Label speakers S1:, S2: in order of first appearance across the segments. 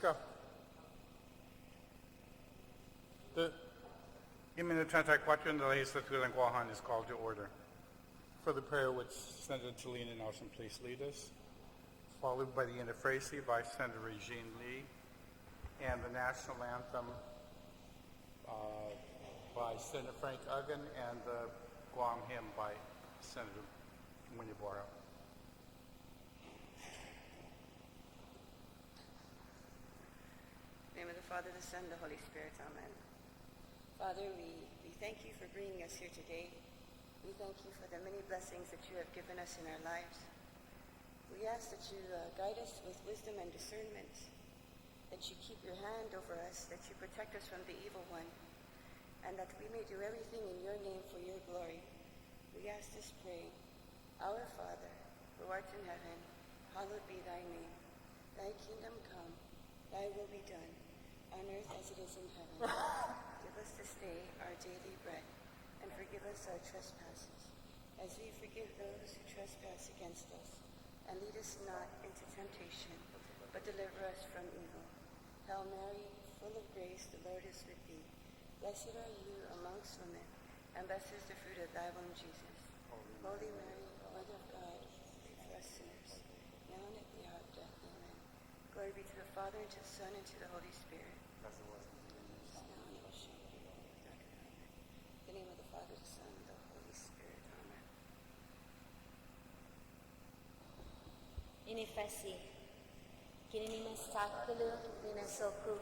S1: go. The imminent 34th Guam Legislature in Guam is called to order. For the prayer which Senator Talina Nelson, please lead us, followed by the interphrase by Senator Regine Lee, and the national anthem by Senator Frank Uggan, and the Guam hymn by Senator Munyabora.
S2: In the name of the Father, the Son, the Holy Spirit. Amen. Father, we thank you for bringing us here today. We thank you for the many blessings that you have given us in our lives. We ask that you guide us with wisdom and discernment, that you keep your hand over us, that you protect us from the evil one, and that we may do everything in your name for your glory. We ask this praying. Our Father, who art in heaven, hallowed be thy name. Thy kingdom come, thy will be done, on earth as it is in heaven. Give us this day our daily bread, and forgive us our trespasses, as we forgive those who trespass against us. And lead us not into temptation, but deliver us from evil. Hail Mary, full of grace, the Lord is with thee. Blessed are you amongst women, and blessed is the fruit of thy womb, Jesus. Holy Mary, Mother of God, pray for us sinners, now and at the hour of death. Amen. Glory be to the Father, and to the Son, and to the Holy Spirit. Now and ever shall be, world without end. In the name of the Father, the Son, and the Holy Spirit. Amen.
S3: Inifasi, kininimas takulu, ninasoku,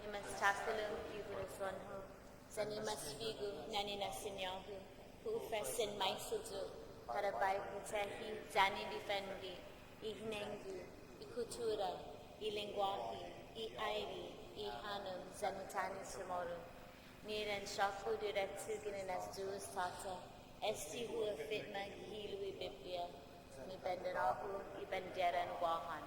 S3: nimas takulu, yuburusonho, zanimas figu, naninasinyahu, hufasin maisuzu, parabai putahi, zani defendi, ihnengu, ikutura, ilingwahi, iairi, ihanum, zanutani simoru, niran shafu directu gininas duas tata, esti hua fitma hilui biblia, ni benderahu, i benderan wahan.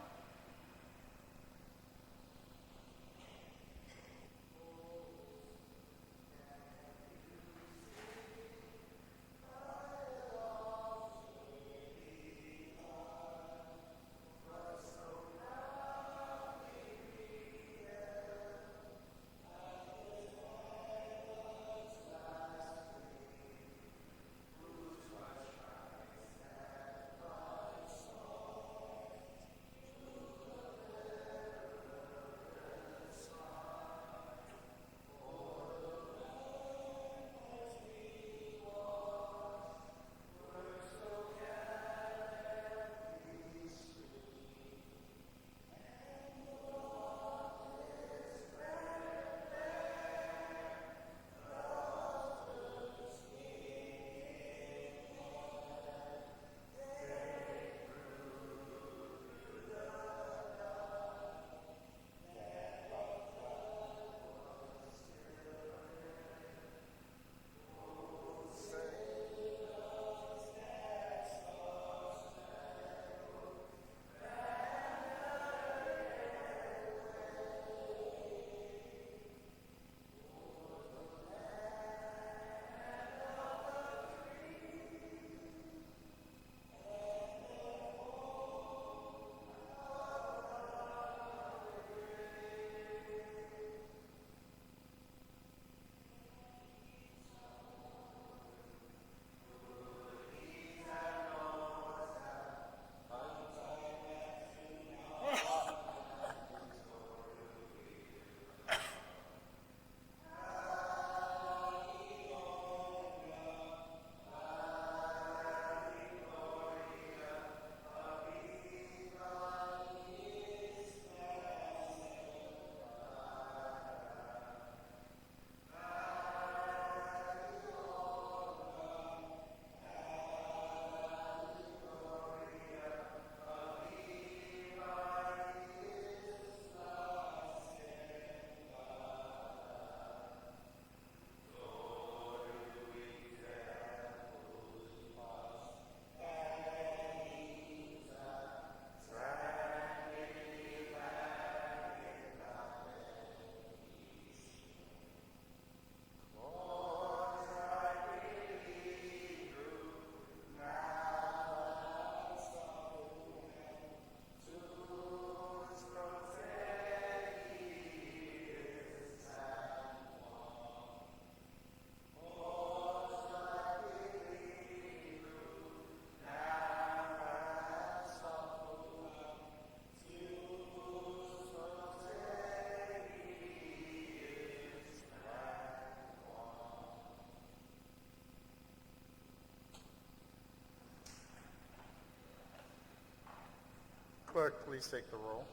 S1: clerk please take the roll?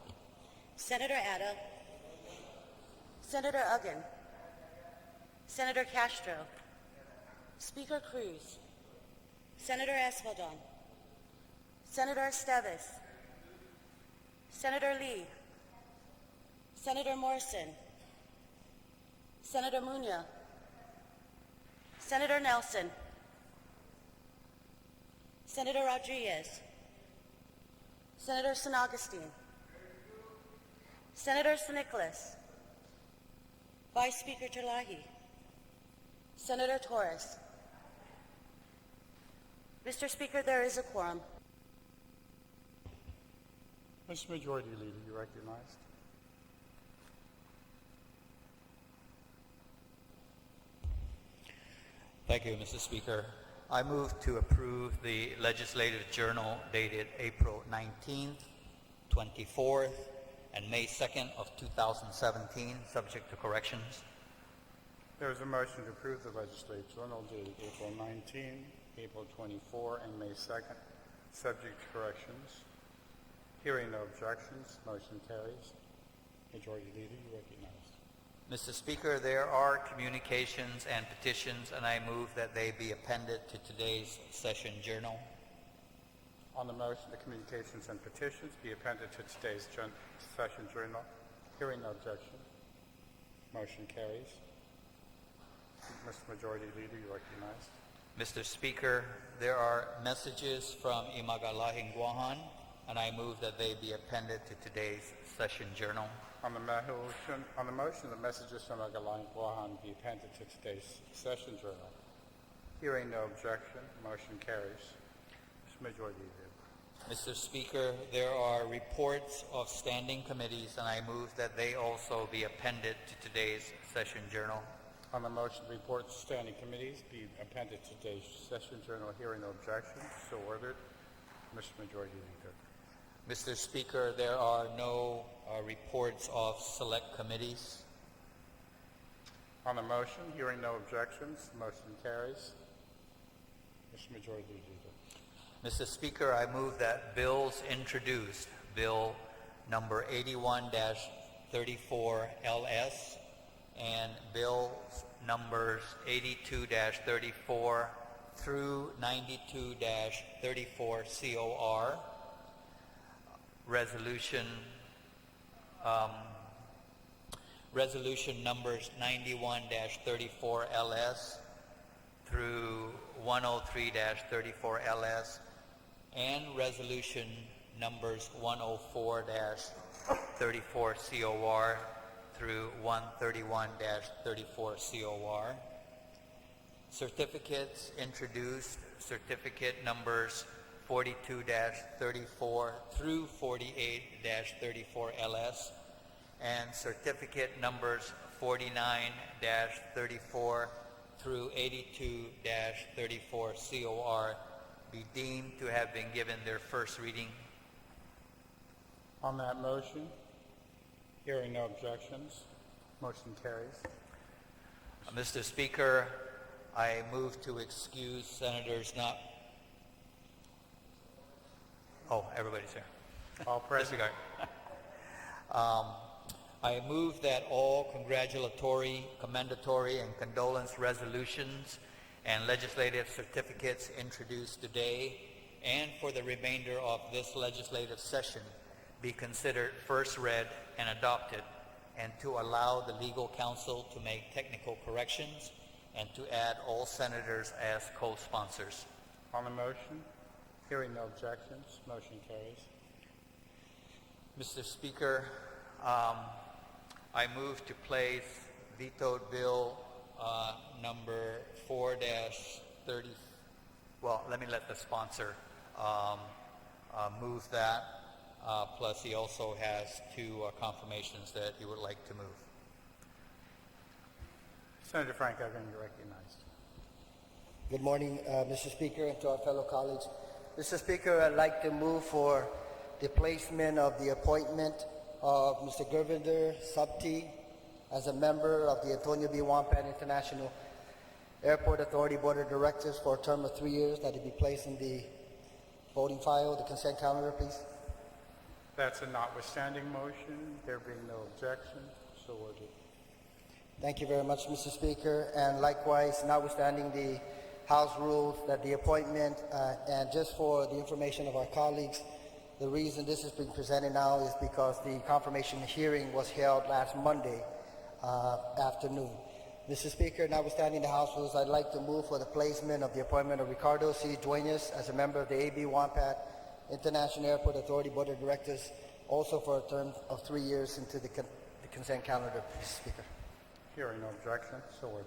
S2: Senator Adda, Senator Uggan, Senator Castro, Speaker Cruz, Senator Espaldon, Senator Esteves, Senator Lee, Senator Morrison, Senator Munoz, Senator Nelson, Senator Rodriguez, Senator San Augustine, Senator San Nicolas, Vice Speaker Terlahi, Senator Torres. Mr. Speaker, there is a quorum.
S1: Mr. Majority Leader, you recognized.
S4: Thank you, Mr. Speaker. I move to approve the Legislative Journal dated April 19th, 24th, and May 2nd of 2017, subject to corrections.
S1: There is a motion to approve the Legislative Journal dated April 19, April 24, and May 2nd, subject to corrections. Hearing no objections, motion carries. Majority Leader, you recognized.
S4: Mr. Speaker, there are communications and petitions, and I move that they be appended to today's session journal.
S1: On the motion, the communications and petitions be appended to today's session journal. Hearing no objection, motion carries. Mr. Majority Leader, you recognized.
S4: Mr. Speaker, there are messages from Imagalahin Guahan, and I move that they be appended to today's session journal.
S1: On the motion, the messages from Agalain Guahan be appended to today's session journal. Hearing no objection, motion carries. Mr. Majority Leader.
S4: Mr. Speaker, there are reports of standing committees, and I move that they also be appended to today's session journal.
S1: On the motion, the reports of standing committees be appended to today's session journal. Hearing no objection, so ordered. Mr. Majority Leader.
S4: Mr. Speaker, there are no reports of select committees.
S1: On the motion, hearing no objections, motion carries. Mr. Majority Leader.
S4: Mr. Speaker, I move that bills introduced, Bill number 81-34 LS and bills numbers 82-34 through 92-34 COR, resolution numbers 91-34 LS through 103-34 LS, and resolution numbers 104-34 COR through 131-34 COR. Certificates introduced, certificate numbers 42-34 through 48-34 LS, and certificate numbers 49-34 through 82-34 COR be deemed to have been given their first reading.
S1: On that motion, hearing no objections, motion carries.
S4: Mr. Speaker, I move to excuse senators not... Oh, everybody's here.
S1: All present.
S4: Disregard. I move that all congratulatory, commendatory, and condolence resolutions and legislative certificates introduced today and for the remainder of this legislative session be considered first read and adopted, and to allow the legal counsel to make technical corrections and to add all senators as co-sponsors.
S1: On the motion, hearing no objections, motion carries.
S4: Mr. Speaker, I move to place vetoed bill number 4-30. Well, let me let the sponsor move that. Plus, he also has two confirmations that he would like to move.
S1: Senator Frank Uggan, you're recognized.
S5: Good morning, Mr. Speaker, and to our fellow colleagues. Mr. Speaker, I'd like to move for the placement of the appointment of Mr. Gurvinder Sabti as a member of the Antonio B. Wampat International Airport Authority Board of Directors for a term of 3 years, that it be placed in the voting file, the consent calendar, please.
S1: That's a notwithstanding motion. There being no objection, so ordered.
S5: Thank you very much, Mr. Speaker. And likewise, notwithstanding the House rules that the appointment, and just for the information of our colleagues, the reason this is being presented now is because the confirmation hearing was held last Monday afternoon. Mr. Speaker, notwithstanding the House rules, I'd like to move for the placement of the appointment of Ricardo C. Duenas as a member of the AB Wampat International Airport Authority Board of Directors, also for a term of 3 years into the consent calendar, Mr. Speaker.
S1: Hearing no objection, so ordered.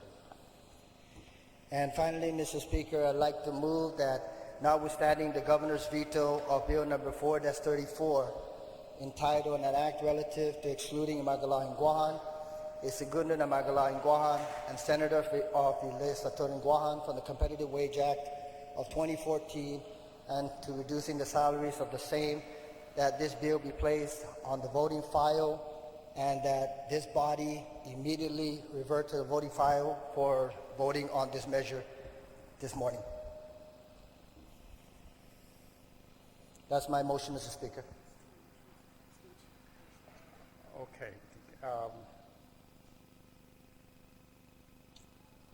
S5: And finally, Mr. Speaker, I'd like to move that notwithstanding the Governor's veto of Bill number 4-34, entitled an act relative to excluding Imagalahin Guahan, a Segundo Imagalahin Guahan, and Senator of the Legislature in Guahan from the Competitive Wage Act of 2014 and to reducing the salaries of the same, that this bill be placed on the voting file and that this body immediately revert to the voting file for voting on this measure this morning. That's my motion, Mr. Speaker.
S1: Okay.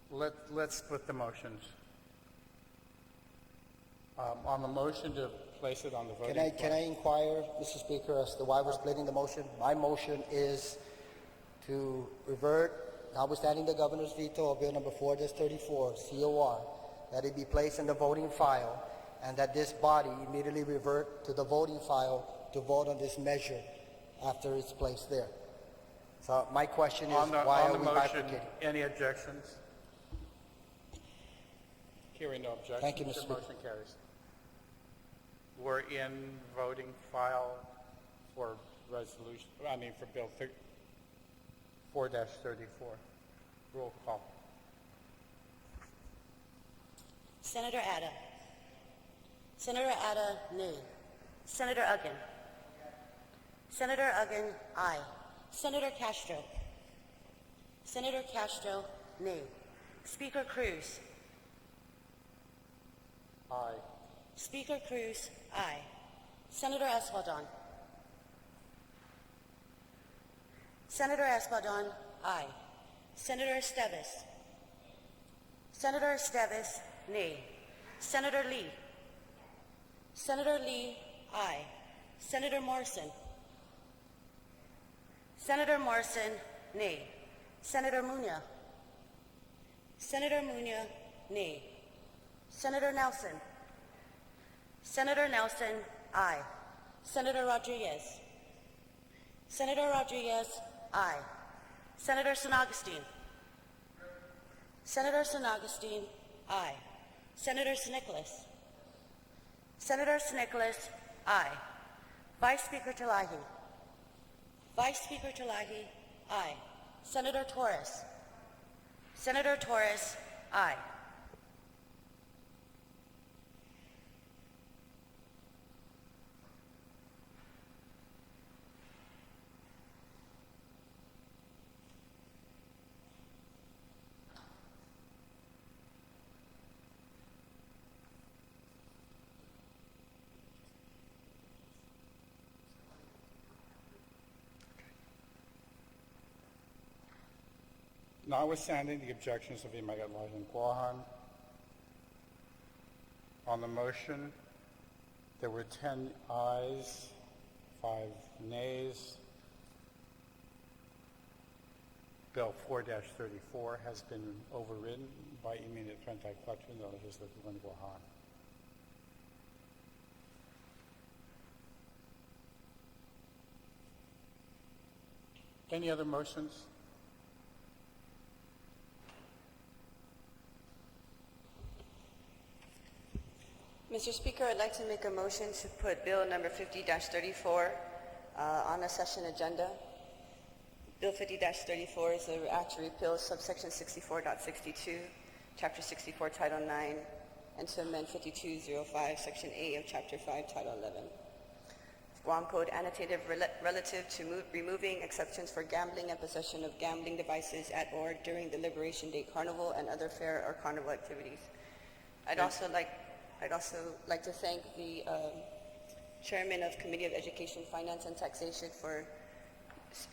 S1: Let's split the motions. On the motion to place it on the voting
S5: Can I inquire, Mr. Speaker, as to why we're splitting the motion? My motion is to revert, notwithstanding the Governor's veto of Bill number 4-34, COR, that it be placed in the voting file and that this body immediately revert to the voting file to vote on this measure after it's placed there. So my question is, why
S1: on
S5: are
S1: the
S5: we
S1: motion,
S5: bifurcating?
S1: any objections? Hearing no objections,
S5: Thank you, Mr.
S1: the
S5: Speaker.
S1: motion carries. We're in voting file for resolution, for Bill 4-34. Roll call.
S2: Senator Atta. Senator Atta, nay. Senator Uggan. Senator Uggan, aye. Senator Castro. Senator Castro, nay. Speaker Cruz.
S1: Aye.
S2: Speaker Cruz, aye. Senator Espadon. Senator Espadon, aye. Senator Esteves. Senator Esteves, nay. Senator Lee. Senator Lee, aye. Senator Morrison. Senator Morrison, nay. Senator Muñoz. Senator Muñoz, nay. Senator Nelson. Senator Nelson, aye. Senator Rodriguez. Senator Rodriguez, aye. Senator San Augustine. Senator San Augustine, aye. Senator San Nicolas. Senator San Nicolas, aye. Vice Speaker Talahi. Vice Speaker Talahi, aye. Senator Torres. Senator Torres, aye.
S1: Notwithstanding the objections of Imagalahin Guahan, on the motion, there were 10 ayes, 5 nays. Bill 4-34 has been overridden by Immunity 34 in the Legislature in Guahan. Any other motions?
S2: Mr. Speaker, I'd like to make a motion to put Bill number 50-34 on the session agenda. Bill 50-34 is an act to repeal subsection 64.62, Chapter 64, Title 9, and to amend 5205, Section A of Chapter 5, Title 11. Guam Code annotated relative to removing exceptions for gambling and possession of gambling devices at or during the Liberation Day Carnival and other fair or carnival activities. I'd also like to thank the Chairman of Committee of Education, Finance, and Taxation for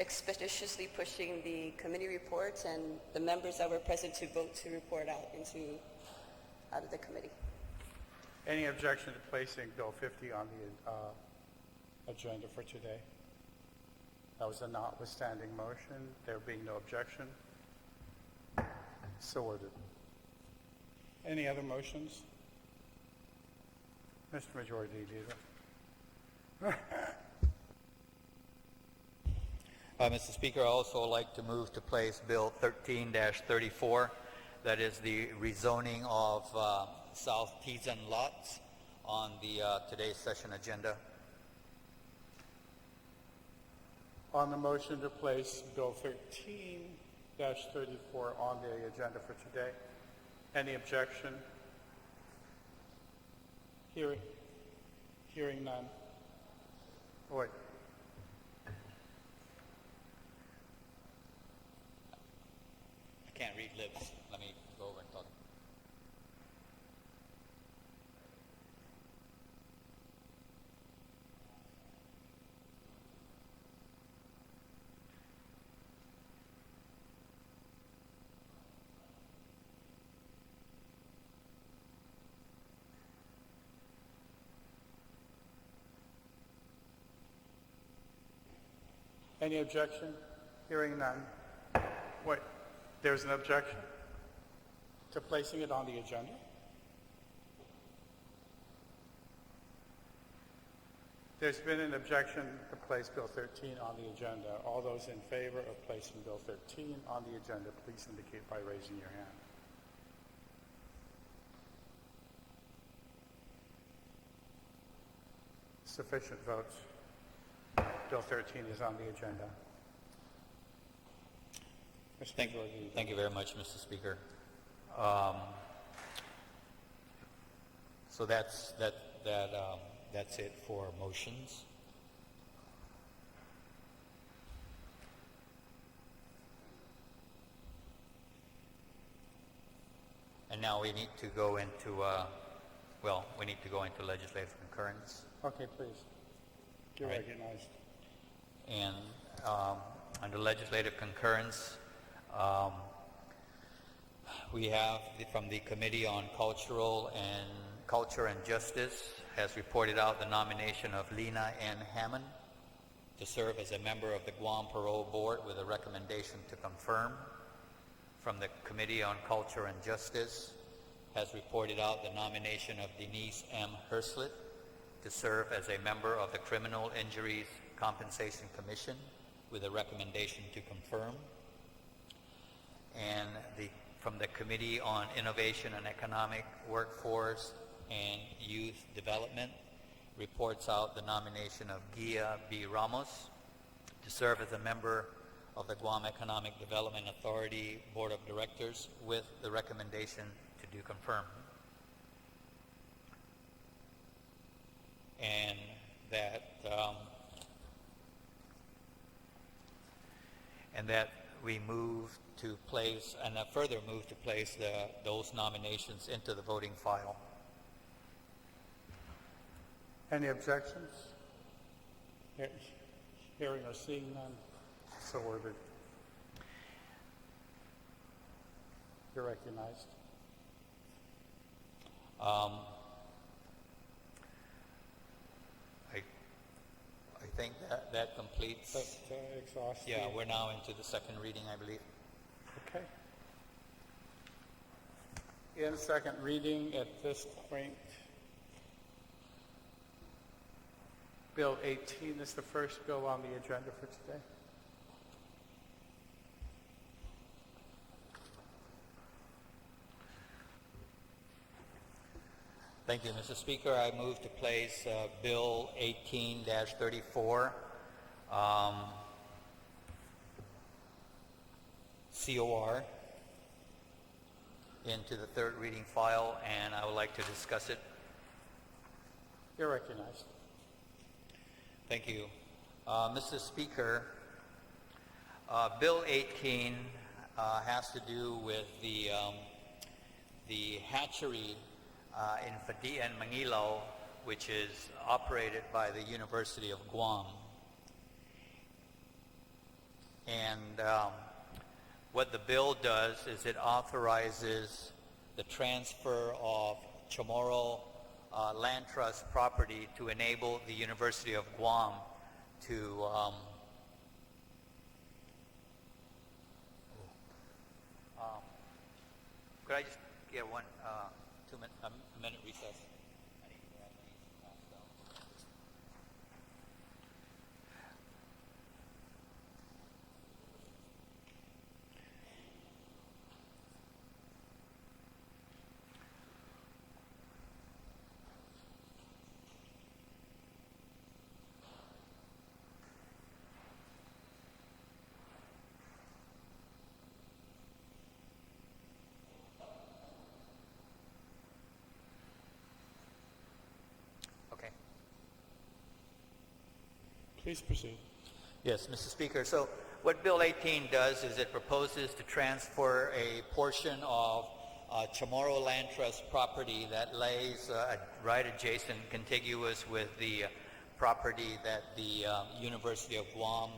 S2: expeditiously pushing the committee reports and the members that were present to vote to report out of the committee.
S1: Any objection to placing Bill 50 on the agenda for today? That was a notwithstanding motion. There being no objection, so ordered. Any other motions? Mr. Majority Leader.
S4: Mr. Speaker, I also like to move to place Bill 13-34. That is the rezoning of South Teason lots on the today's session agenda.
S1: On the motion to place Bill 13-34 on the agenda for today, any objection? Hearing none. Wait.
S4: I can't read lips. Let me go over and talk.
S1: Any objection? Hearing none. Wait, there's an objection to placing it on the agenda? There's been an objection to place Bill 13 on the agenda. All those in favor of placing Bill 13 on the agenda, please indicate by raising your hand. Sufficient votes. Bill 13 is on the agenda. Mr. Majority.
S4: Thank you very much, Mr. Speaker. So that's it for motions. And now we need to go into legislative concurrence.
S1: Okay, please. You're
S4: All right.
S1: recognized.
S4: And under legislative concurrence, we have from the Committee on Culture and Justice has reported out the nomination of Lena N. Hammond to serve as a member of the Guam Parole Board with a recommendation to confirm. From the Committee on Culture and Justice has reported out the nomination of Denise M. Herslet to serve as a member of the Criminal Injuries Compensation Commission with a recommendation to confirm. And from the Committee on Innovation and Economic Workforce and Youth Development reports out the nomination of Gia B. Ramos to serve as a member of the Guam Economic Development Authority Board of Directors with the recommendation to do confirm. And that we move to place, and a further move to place those nominations into the voting file.
S1: Any objections? Hearing or seeing none, so ordered. You're recognized.
S4: I think that completes.
S1: That's exhaustive.
S4: Yeah, we're now into the second reading, I believe.
S1: Okay. In second reading at this point, Bill 18 is the first bill on the agenda for today.
S4: Thank you, Mr. Speaker. I move to place Bill 18-34, COR, into the third reading file, and I would like to discuss it.
S1: You're recognized.
S4: Thank you. Mr. Speaker, Bill 18 has to do with the hatchery in Fadi and Mangilao which is operated by the University of Guam. And what the bill does is it authorizes the transfer of Chamorro Land Trust property to enable the University of Guam to could I just get one 2-minute a minute recess? I need to have these passed out. Okay.
S1: Please proceed.
S4: Yes, Mr. Speaker. So what Bill 18 does is it proposes to transfer a portion of Chamorro Land Trust property that lays right adjacent, contiguous with the property that the University of Guam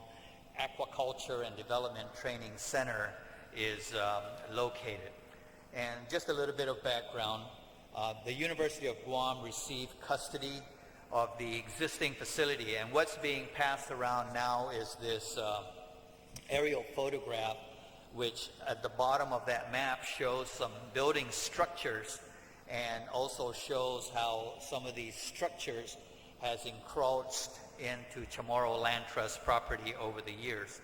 S4: Aquaculture and Development Training Center is located. And just a little bit of background. The University of Guam received custody of the existing facility, and what's being passed around now is this aerial photograph, which at the bottom of that map shows some building structures and also shows how some of these structures has encroached into Chamorro Land Trust property over the years.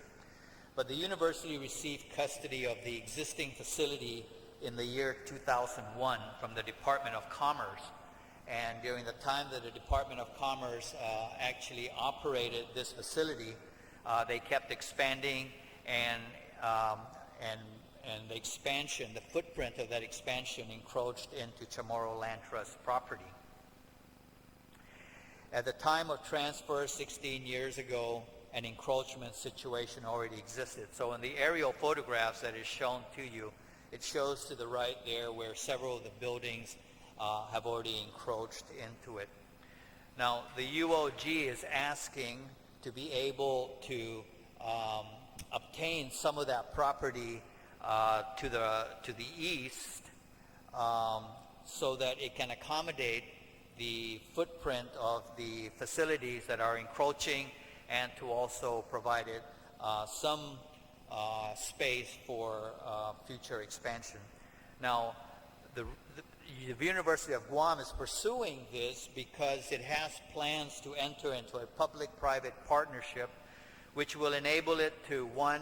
S4: But the university received custody of the existing facility in the year 2001 from the Department of Commerce. And during the time that the Department of Commerce actually operated this facility, they kept expanding, and the expansion, the footprint of that expansion encroached into Chamorro Land Trust property. At the time of transfer 16 years ago, an encroachment situation already existed. So in the aerial photographs that is shown to you, it shows to the right there where several of the buildings have already encroached into it. Now, the UOG is asking to be able to obtain some of that property to the east so that it can accommodate the footprint of the facilities that are encroaching, and to also provide it some space for future expansion. Now, the University of Guam is pursuing this because it has plans to enter into a public-private partnership which will enable it to, 1,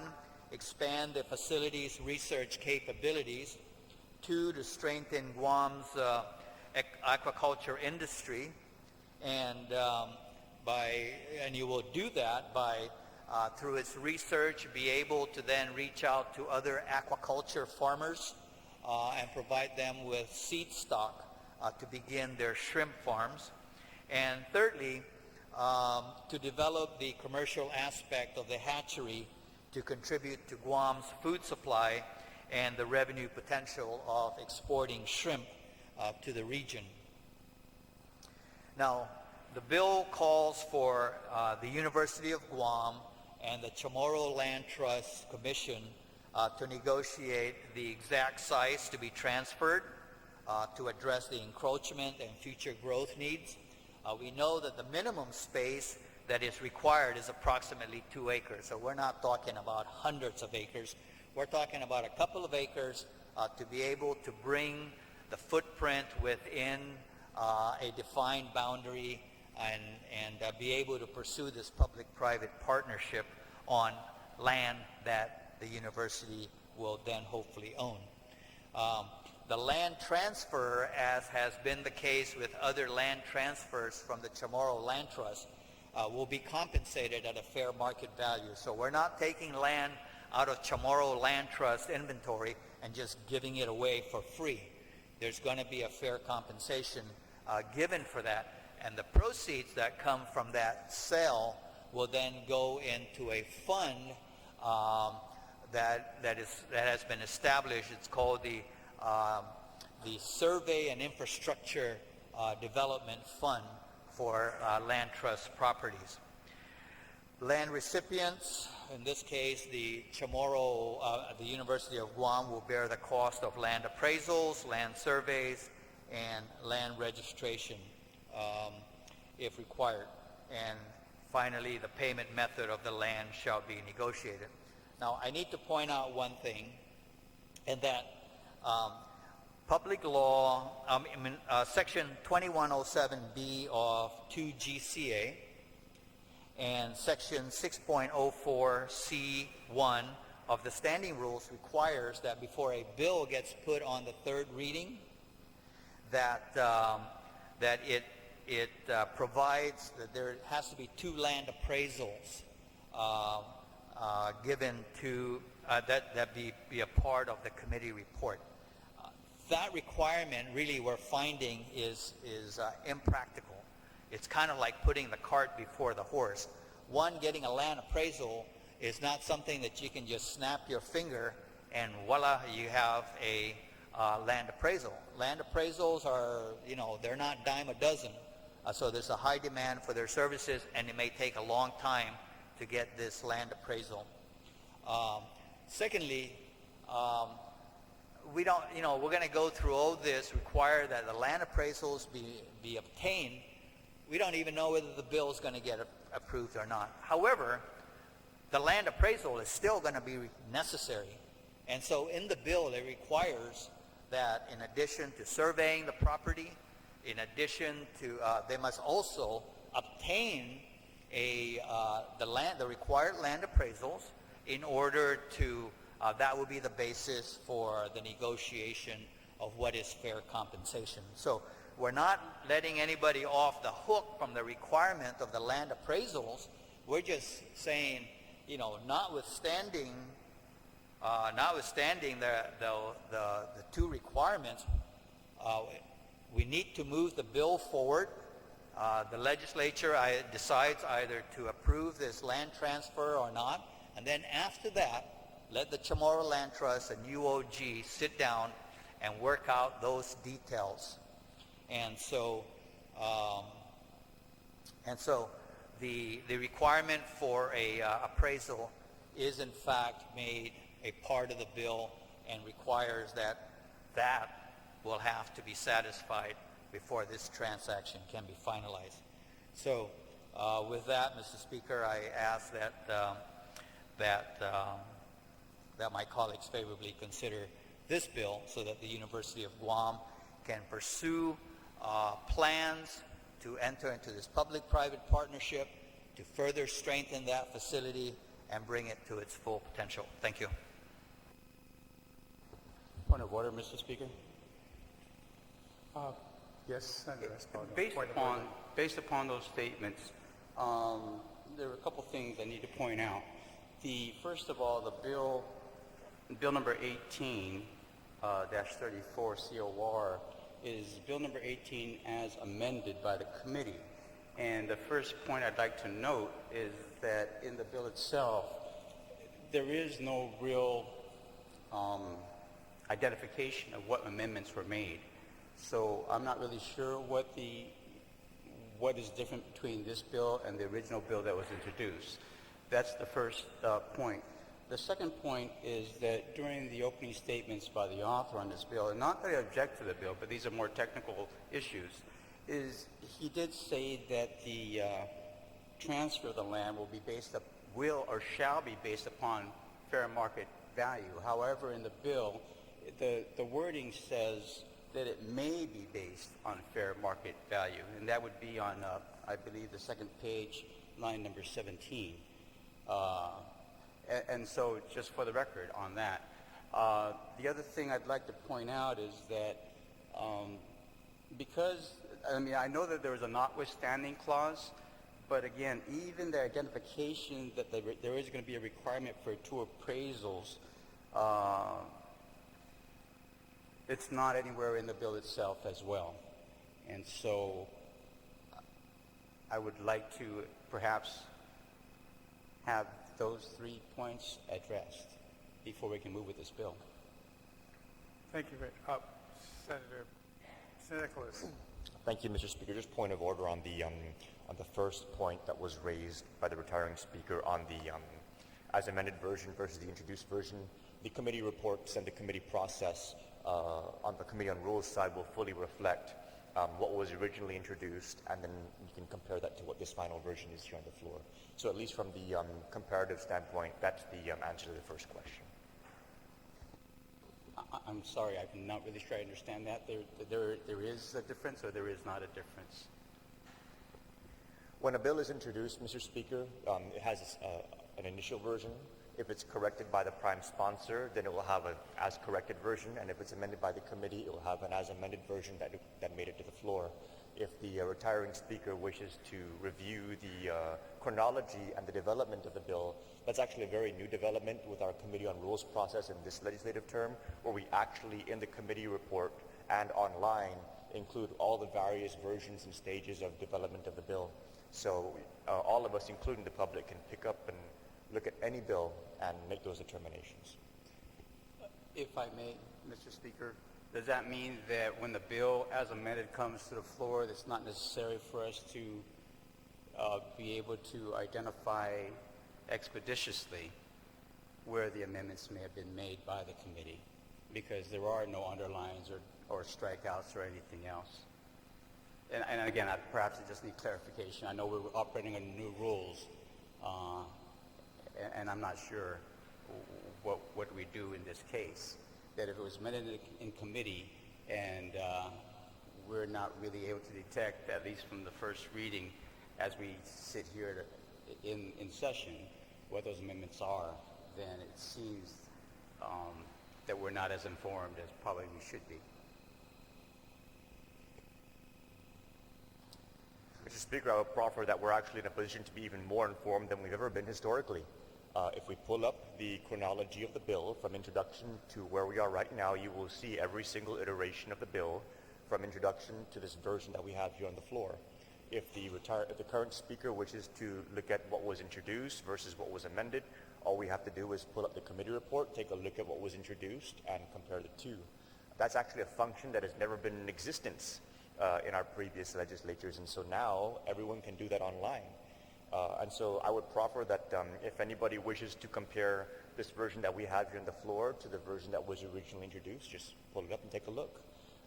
S4: expand the facility's research capabilities, 2, to strengthen Guam's aquaculture industry, and you will do that by through its research, be able to then reach out to other aquaculture farmers and provide them with seed stock to begin their shrimp farms. And thirdly, to develop the commercial aspect of the hatchery to contribute to Guam's food supply and the revenue potential of exporting shrimp to the region. Now, the bill calls for the University of Guam and the Chamorro Land Trust Commission to negotiate the exact size to be transferred to address the encroachment and future growth needs. We know that the minimum space that is required is approximately 2 acres. So we're not talking about hundreds of acres. We're talking about a couple of acres to be able to bring the footprint within a defined boundary and be able to pursue this public-private partnership on land that the university will then hopefully own. The land transfer, as has been the case with other land transfers from the Chamorro Land Trust, will be compensated at a fair market value. So we're not taking land out of Chamorro Land Trust inventory and just giving it away for free. There's going to be a fair compensation given for that, and the proceeds that come from that sale will then go into a fund that has been established. It's called the Survey and Infrastructure Development Fund, for land trust properties. Land recipients, in this case the Chamorro, the University of Guam, will bear the cost of land appraisals, land surveys, and land registration if required. And finally, the payment method of the land shall be negotiated. Now, I need to point out one thing, and that public law, section 2107B of 2 GCA and section 6.04C1 of the standing rules requires that before a bill gets put on the third reading, that it provides that there has to be 2 land appraisals given to that be a part of the committee report. That requirement, really, we're finding is impractical. It's kind of like putting the cart before the horse. One, getting a land appraisal is not something that you can just snap your finger and voila, you have a land appraisal. Land appraisals are, they're not dime a dozen. So there's a high demand for their services, and it may take a long time to get this land appraisal. Secondly, we don't, we're going to go through all this, require that the land appraisals be obtained. We don't even know whether the bill is going to get approved or not. However, the land appraisal is still going to be necessary. And so in the bill, it requires that in addition to surveying the property, in addition to, they must also obtain the required land appraisals in order to, that will be the basis for the negotiation of what is fair compensation. So we're not letting anybody off the hook from the requirement of the land appraisals. We're just saying, notwithstanding the 2 requirements, we need to move the bill forward. The legislature decides either to approve this land transfer or not, and then after that, let the Chamorro Land Trust and UOG sit down and work out those details. And so the requirement for a appraisal is in fact made a part of the bill and requires that will have to be satisfied before this transaction can be finalized. So with that, Mr. Speaker, I ask that my colleagues favorably consider this bill so that the University of Guam can pursue plans to enter into this public-private partnership to further strengthen that facility and bring it to its full potential. Thank you.
S6: Point of order, Mr. Speaker.
S1: Yes, Senator Esparza.
S6: Based upon those statements, there are a couple things I need to point out. First of all, the bill number 18 -34 COR is bill number 18 as amended by the committee. And the first point I'd like to note is that in the bill itself, there is no real identification of what amendments were made. So I'm not really sure what is different between this bill and the original bill that was introduced. That's the first point. The second point is that during the opening statements by the author on this bill, and not that I object to the bill, but these are more technical issues, is he did say that the transfer of the land will or shall be based upon fair market value. However, in the bill, the wording says that it may be based on fair market value, and that would be on, I believe, the second page, line number 17. And so, just for the record on that. The other thing I'd like to point out is that I know that there is a notwithstanding clause, but again, even the identification that there is going to be a requirement for 2 appraisals, it's not anywhere in the bill itself as well. And so I would like to perhaps have those 3 points addressed before we can move with this bill.
S1: Thank you, Senator Nicholas.
S7: Thank you, Mr. Speaker. Just point of order on the first point that was raised by the retiring speaker on the as amended version versus the introduced version. The committee reports and the committee process on the Committee on Rules side will fully reflect what was originally introduced, and then you can compare that to what this final version is here on the floor. So at least from the comparative standpoint, that's the answer to the first question.
S6: I'm sorry, I'm not really sure I understand that. There is a difference, or there is not a difference?
S7: When a bill is introduced, Mr. Speaker, it has an initial version. If it's corrected by the prime sponsor, then it will have an as corrected version, and if it's amended by the committee, it will have an as amended version that made it to the floor. If the retiring speaker wishes to review the chronology and the development of the bill, that's actually a very new development with our Committee on Rules process in this legislative term, where we actually, in the committee report and online, include all the various versions and stages of development of the bill. So all of us, including the public, can pick up and look at any bill and make those determinations.
S6: If I may, Mr. Speaker, does that mean that when the bill as amended comes to the floor, it's not necessary for us to be able to identify expeditiously where the amendments may have been made by the committee, because there are no underlines or strikeouts or anything else? And again, perhaps I just need clarification. I know we're operating under new rules, and I'm not sure what we do in this case. That if it was amended in committee and we're not really able to detect, at least from the first reading, as we sit here in session, what those amendments are, then it seems that we're not as informed as probably we should be.
S7: Mr. Speaker, I would proffer that we're actually in a position to be even more informed than we've ever been historically. If we pull up the chronology of the bill from introduction to where we are right now, you will see every single iteration of the bill from introduction to this version that we have here on the floor. If the current speaker wishes to look at what was introduced versus what was amended, all we have to do is pull up the committee report, take a look at what was introduced, and compare the two. That's actually a function that has never been in existence in our previous legislatures, and so now everyone can do that online. And so I would proffer that if anybody wishes to compare this version that we have here on the floor to the version that was originally introduced, just pull it up and take a look.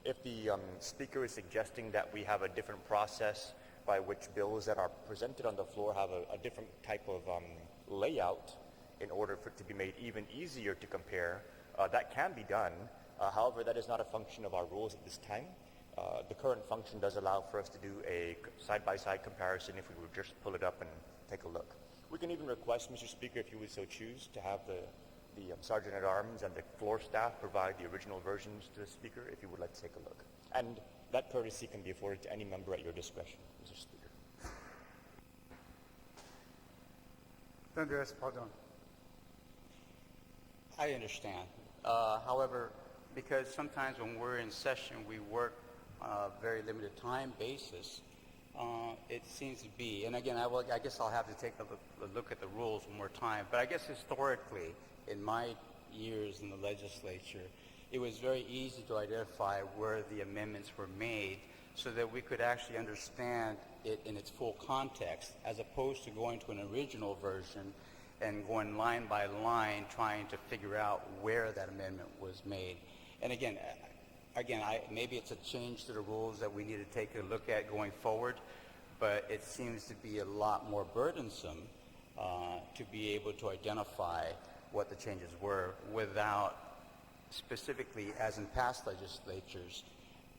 S7: If the speaker is suggesting that we have a different process by which bills that are presented on the floor have a different type of layout in order for it to be made even easier to compare, that can be done. However, that is not a function of our rules at this time. The current function does allow for us to do a side-by-side comparison if we would just pull it up and take a look. We can even request, Mr. Speaker, if you would so choose, to have the Sergeant-at-Arms and the floor staff provide the original versions to the Speaker if you would like to take a look. And that courtesy can be afforded to any member at your discretion, Mr. Speaker.
S1: Senator Espadon.
S6: I understand. However, because sometimes when we're in session, we work on a very limited time basis, it seems to be, and again, I guess I'll have to take a look at the rules one more time, but I guess historically, in my years in the legislature, it was very easy to identify where the amendments were made so that we could actually understand it in its full context, as opposed to going to an original version and going line by line trying to figure out where that amendment was made. And again, maybe it's a change to the rules that we need to take a look at going forward, but it seems to be a lot more burdensome to be able to identify what the changes were without specifically, as in past legislatures,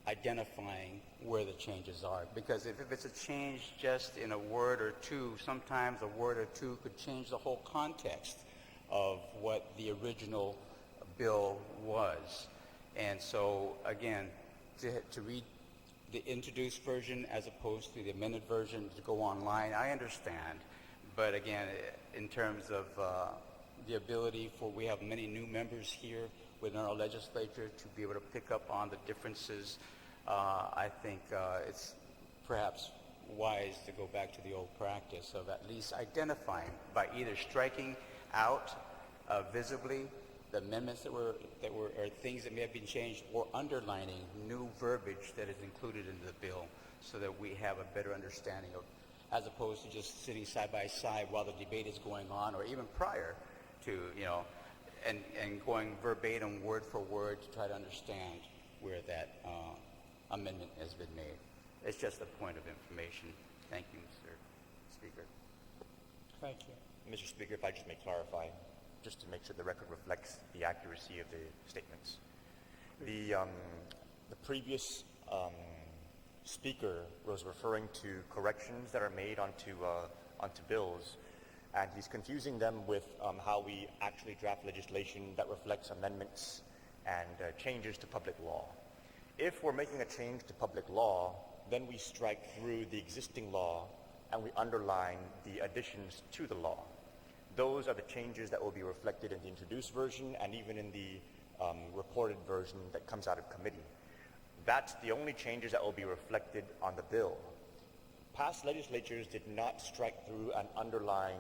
S6: identifying where the changes are. Because if it's a change just in a word or two, sometimes a word or two could change the whole context of what the original bill was. And so, again, to read the introduced version as opposed to the amended version, to go online, I understand. But again, in terms of the ability for, we have many new members here within our legislature to be able to pick up on the differences, I think it's perhaps wise to go back to the old practice of at least identifying by either striking out visibly the amendments that were or things that may have been changed, or underlining new verbiage that is included in the bill, so that we have a better understanding of, as opposed to just sitting side by side while the debate is going on, or even prior to, and going verbatim, word for word, to try to understand where that amendment has been made. It's just a point of information. Thank you, Mr. Speaker.
S1: Thank you.
S7: Mr. Speaker, if I just may clarify, just to make sure the record reflects the accuracy of the statements. The previous speaker was referring to corrections that are made onto bills, and he's confusing them with how we actually draft legislation that reflects amendments and changes to public law. If we're making a change to public law, then we strike through the existing law and we underline the additions to the law. Those are the changes that will be reflected in the introduced version and even in the reported version that comes out of committee. That's the only changes that will be reflected on the bill. Past legislatures did not strike through and underline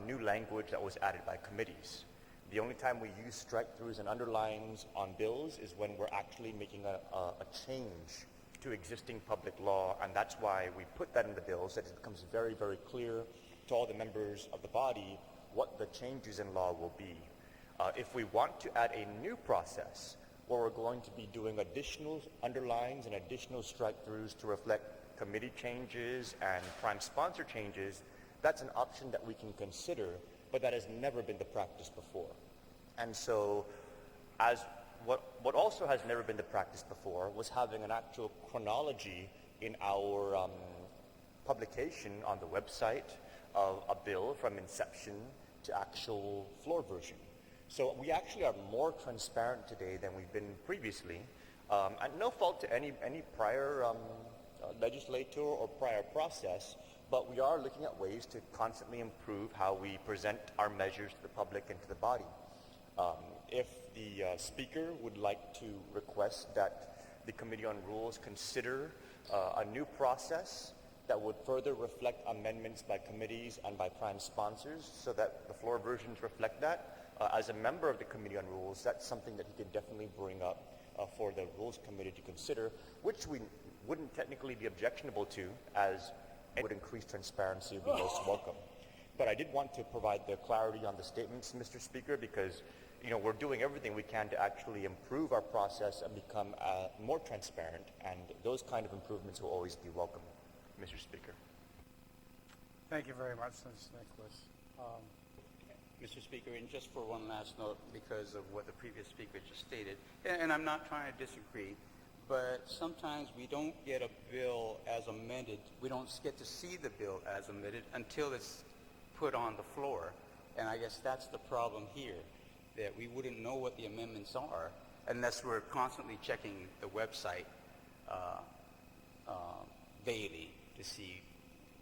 S7: new language that was added by committees. The only time we use strike-throughs and underlines on bills is when we're actually making a change to existing public law, and that's why we put that in the bill, so that it becomes very, very clear to all the members of the body what the changes in law will be. If we want to add a new process where we're going to be doing additional underlines and additional strike-throughs to reflect committee changes and prime sponsor changes, that's an option that we can consider, but that has never been the practice before. And so, as what also has never been the practice before was having an actual chronology in our publication on the website of a bill from inception to actual floor version. So we actually are more transparent today than we've been previously, and no fault to any prior legislator or prior process, but we are looking at ways to constantly improve how we present our measures to the public and to the body. If the Speaker would like to request that the Committee on Rules consider a new process that would further reflect amendments by committees and by prime sponsors so that the floor versions reflect that, as a member of the Committee on Rules, that's something that he could definitely bring up for the Rules Committee to consider, which we wouldn't technically be objectionable to, as it would increase transparency, would be most welcome. But I did want to provide the clarity on the statements, Mr. Speaker, because we're doing everything we can to actually improve our process and become more transparent, and those kind of improvements will always be welcome, Mr. Speaker.
S1: Thank you very much, Mr. Nicholas.
S6: Mr. Speaker, and just for one last note, because of what the previous speaker just stated, and I'm not trying to disagree, but sometimes we don't get a bill as amended. We don't get to see the bill as amended until it's put on the floor. And I guess that's the problem here, that we wouldn't know what the amendments are unless we're constantly checking the website daily to see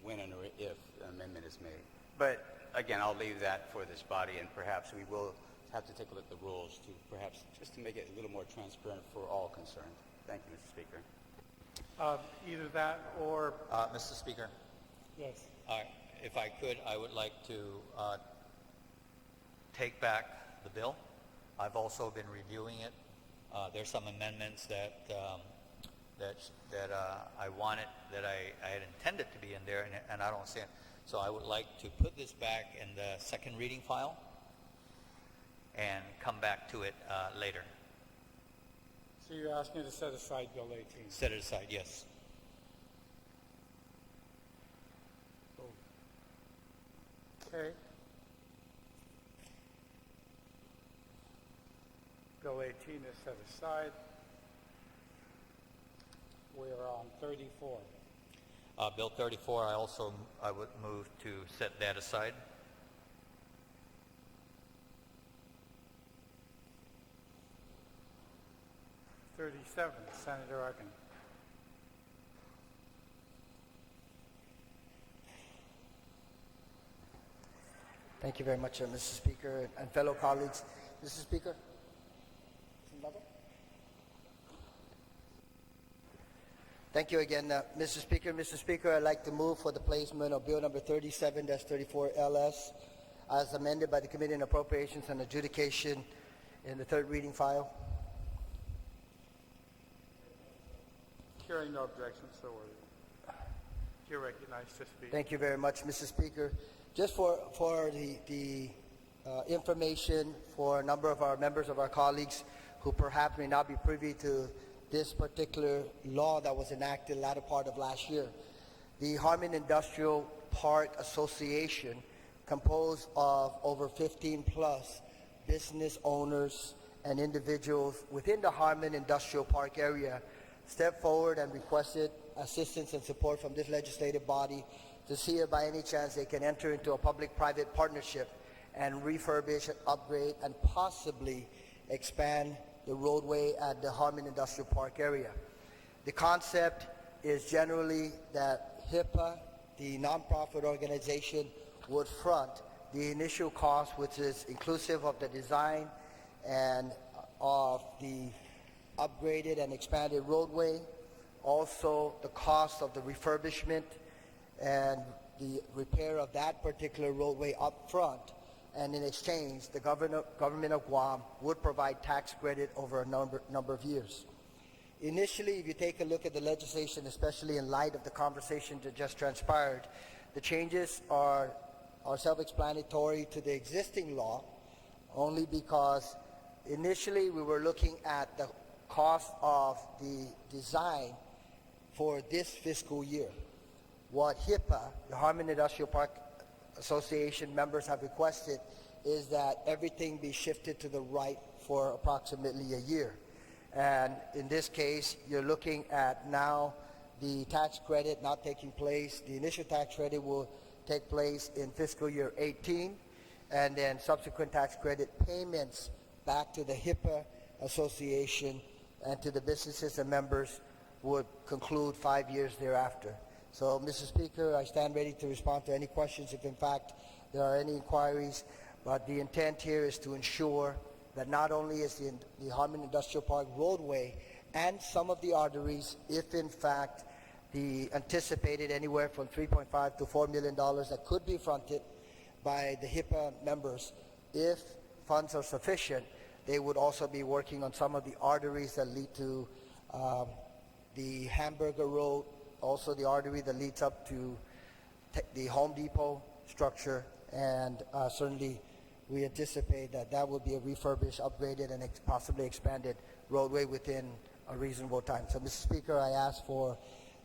S6: when and if an amendment is made. But again, I'll leave that for this body, and perhaps we will have to take a look at the rules to perhaps just to make it a little more transparent for all concerned. Thank you, Mr. Speaker.
S1: Either that or...
S4: Mr. Speaker,
S1: Yes.
S4: if I could, I would like to take back the bill. I've also been reviewing it. There's some amendments that I wanted, that I had intended to be in there, and I don't see it. So I would like to put this back in the second reading file and come back to it later.
S1: So you're asking to set aside Bill 18?
S4: Set it aside, yes.
S1: Okay. Bill 18 is set aside. We're on 34.
S4: Bill 34, I would move to set that aside.
S1: Senator Arkin.
S5: Thank you very much, Mr. Speaker and fellow colleagues. Mr. Speaker? Thank you again, Mr. Speaker. Mr. Speaker, I'd like to move for the placement of Bill number 37-34 LS as amended by the Committee on Appropriations and Adjudication in the third reading file.
S1: Hearing no objection, so ordered. You're recognized to speak.
S5: Thank you very much, Mr. Speaker. Just for the information for a number of our members of our colleagues who perhaps may not be privy to this particular law that was enacted latter part of last year. The Harmon Industrial Park Association, composed of over 15 plus business owners and individuals within the Harmon Industrial Park area, stepped forward and requested assistance and support from this legislative body to see if by any chance they can enter into a public-private partnership and refurbish, upgrade, and possibly expand the roadway at the Harmon Industrial Park area. The concept is generally that HIPAA, the nonprofit organization, would front the initial cost, which is inclusive of the design and of the upgraded and expanded roadway, also the cost of the refurbishment and the repair of that particular roadway up front. And in exchange, the government of Guam would provide tax credit over a number of years. Initially, if you take a look at the legislation, especially in light of the conversation that just transpired, the changes are self-explanatory to the existing law, only because initially we were looking at the cost of the design for this fiscal year. What HIPAA, the Harmon Industrial Park Association members have requested is that everything be shifted to the right for approximately a year. And in this case, you're looking at now the tax credit not taking place. The initial tax credit will take place in fiscal year 18, and then subsequent tax credit payments back to the HIPAA Association and to the businesses and members would conclude 5 years thereafter. So, Mr. Speaker, I stand ready to respond to any questions if in fact there are any inquiries, but the intent here is to ensure that not only is the Harmon Industrial Park roadway and some of the arteries, if in fact the anticipated anywhere from $3.5 to $4 million that could be fronted by the HIPAA members, if funds are sufficient, they would also be working on some of the arteries that lead to the Hamburger Road, also the artery that leads up to the Home Depot structure, and certainly we anticipate that that will be a refurbished, upgraded, and possibly expanded roadway within a reasonable time. So, Mr. Speaker, I ask for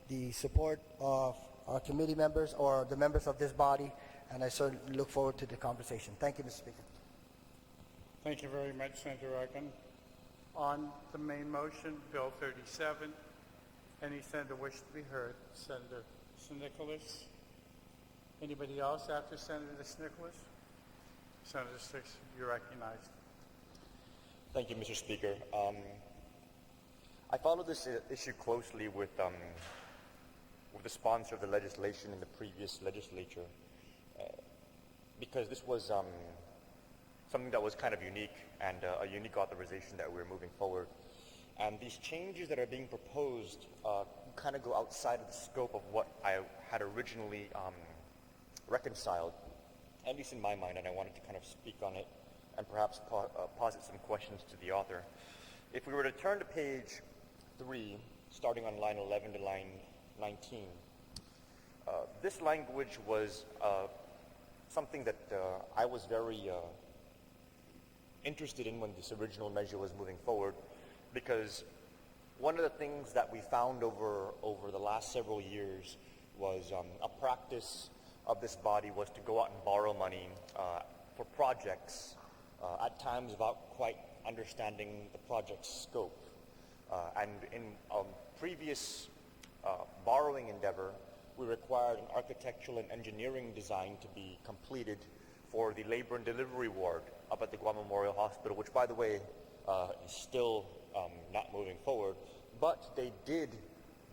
S5: the support of our committee members or the members of this body, and I certainly look forward to the conversation. Thank you, Mr. Speaker.
S1: Thank you very much, Senator Rockin. On the main motion, Bill 37, any senator wish to be heard? Senator Nicholas. Anybody else after Senator Nicholas? Senator Sticks, you're recognized.
S7: Thank you, Mr. Speaker. I followed this issue closely with the sponsor of the legislation in the previous legislature because this was something that was kind of unique and a unique authorization that we're moving forward. And these changes that are being proposed kind of go outside of the scope of what I had originally reconciled, at least in my mind, and I wanted to kind of speak on it and perhaps posit some questions to the author. If we were to turn to page 3, starting on line 11 to line 19, this language was something that I was very interested in when this original measure was moving forward, because one of the things that we found over the last several years was a practice of this body was to go out and borrow money for projects, at times without quite understanding the project's scope. And in a previous borrowing endeavor, we required an architectural and engineering design to be completed for the labor and delivery ward up at the Guam Memorial Hospital, which, by the way, is still not moving forward. But they did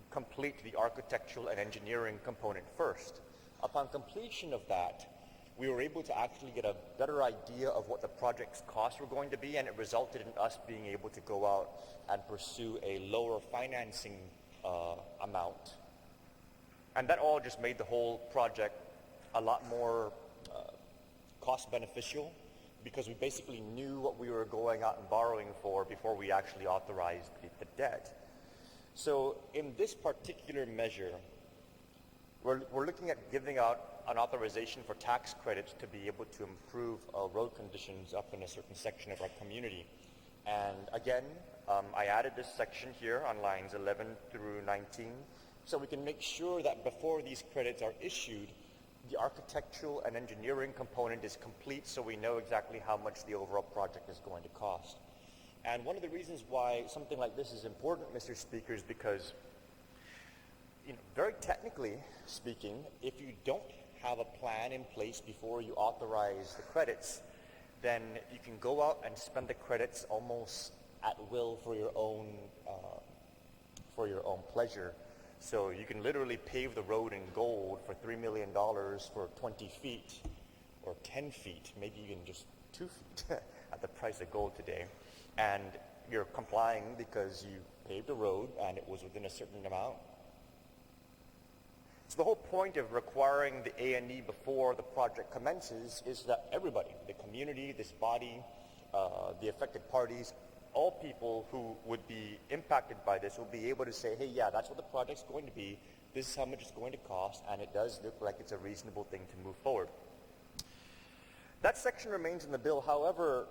S7: complete the architectural and engineering component first. Upon completion of that, we were able to actually get a better idea of what the project's costs were going to be, and it resulted in us being able to go out and pursue a lower financing amount. And that all just made the whole project a lot more cost beneficial, because we basically knew what we were going out and borrowing for before we actually authorized the debt. So in this particular measure, We're looking at giving out an authorization for tax credits to be able to improve road conditions up in a certain section of our community. And again, I added this section here on lines 11 through 19 so we can make sure that before these credits are issued, the architectural and engineering component is complete so we know exactly how much the overall project is going to cost. And one of the reasons why something like this is important, Mr. Speaker, is because, very technically speaking, if you don't have a plan in place before you authorize the credits, then you can go out and spend the credits almost at will for your own pleasure. So you can literally pave the road in gold for $3 million for 20 feet or 10 feet, maybe even just 2 feet at the price of gold today. And you're complying because you paved the road and it was within a certain amount. So the whole point of requiring the A&E before the project commences is that everybody, the community, this body, the affected parties, all people who would be impacted by this will be able to say, hey, yeah, that's what the project's going to be, this is how much it's going to cost, and it does look like it's a reasonable thing to move forward. That section remains in the bill. However,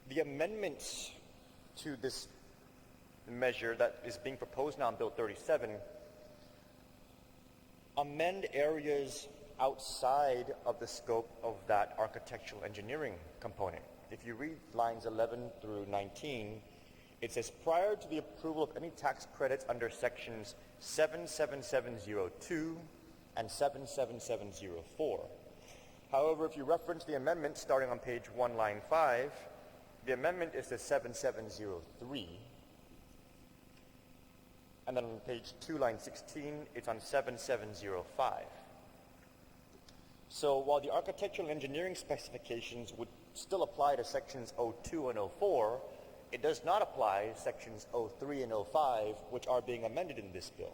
S7: the amendments to this measure that is being proposed now in Bill 37 amend areas outside of the scope of that architectural engineering component. If you read lines 11 through 19, it says, prior to the approval of any tax credits under sections 77702 and 77704. However, if you reference the amendment starting on page 1, line 5, the amendment is to 7703. And then on page 2, line 16, it's on 7705. So while the architectural engineering specifications would still apply to sections 02 and 04, it does not apply to sections 03 and 05, which are being amended in this bill.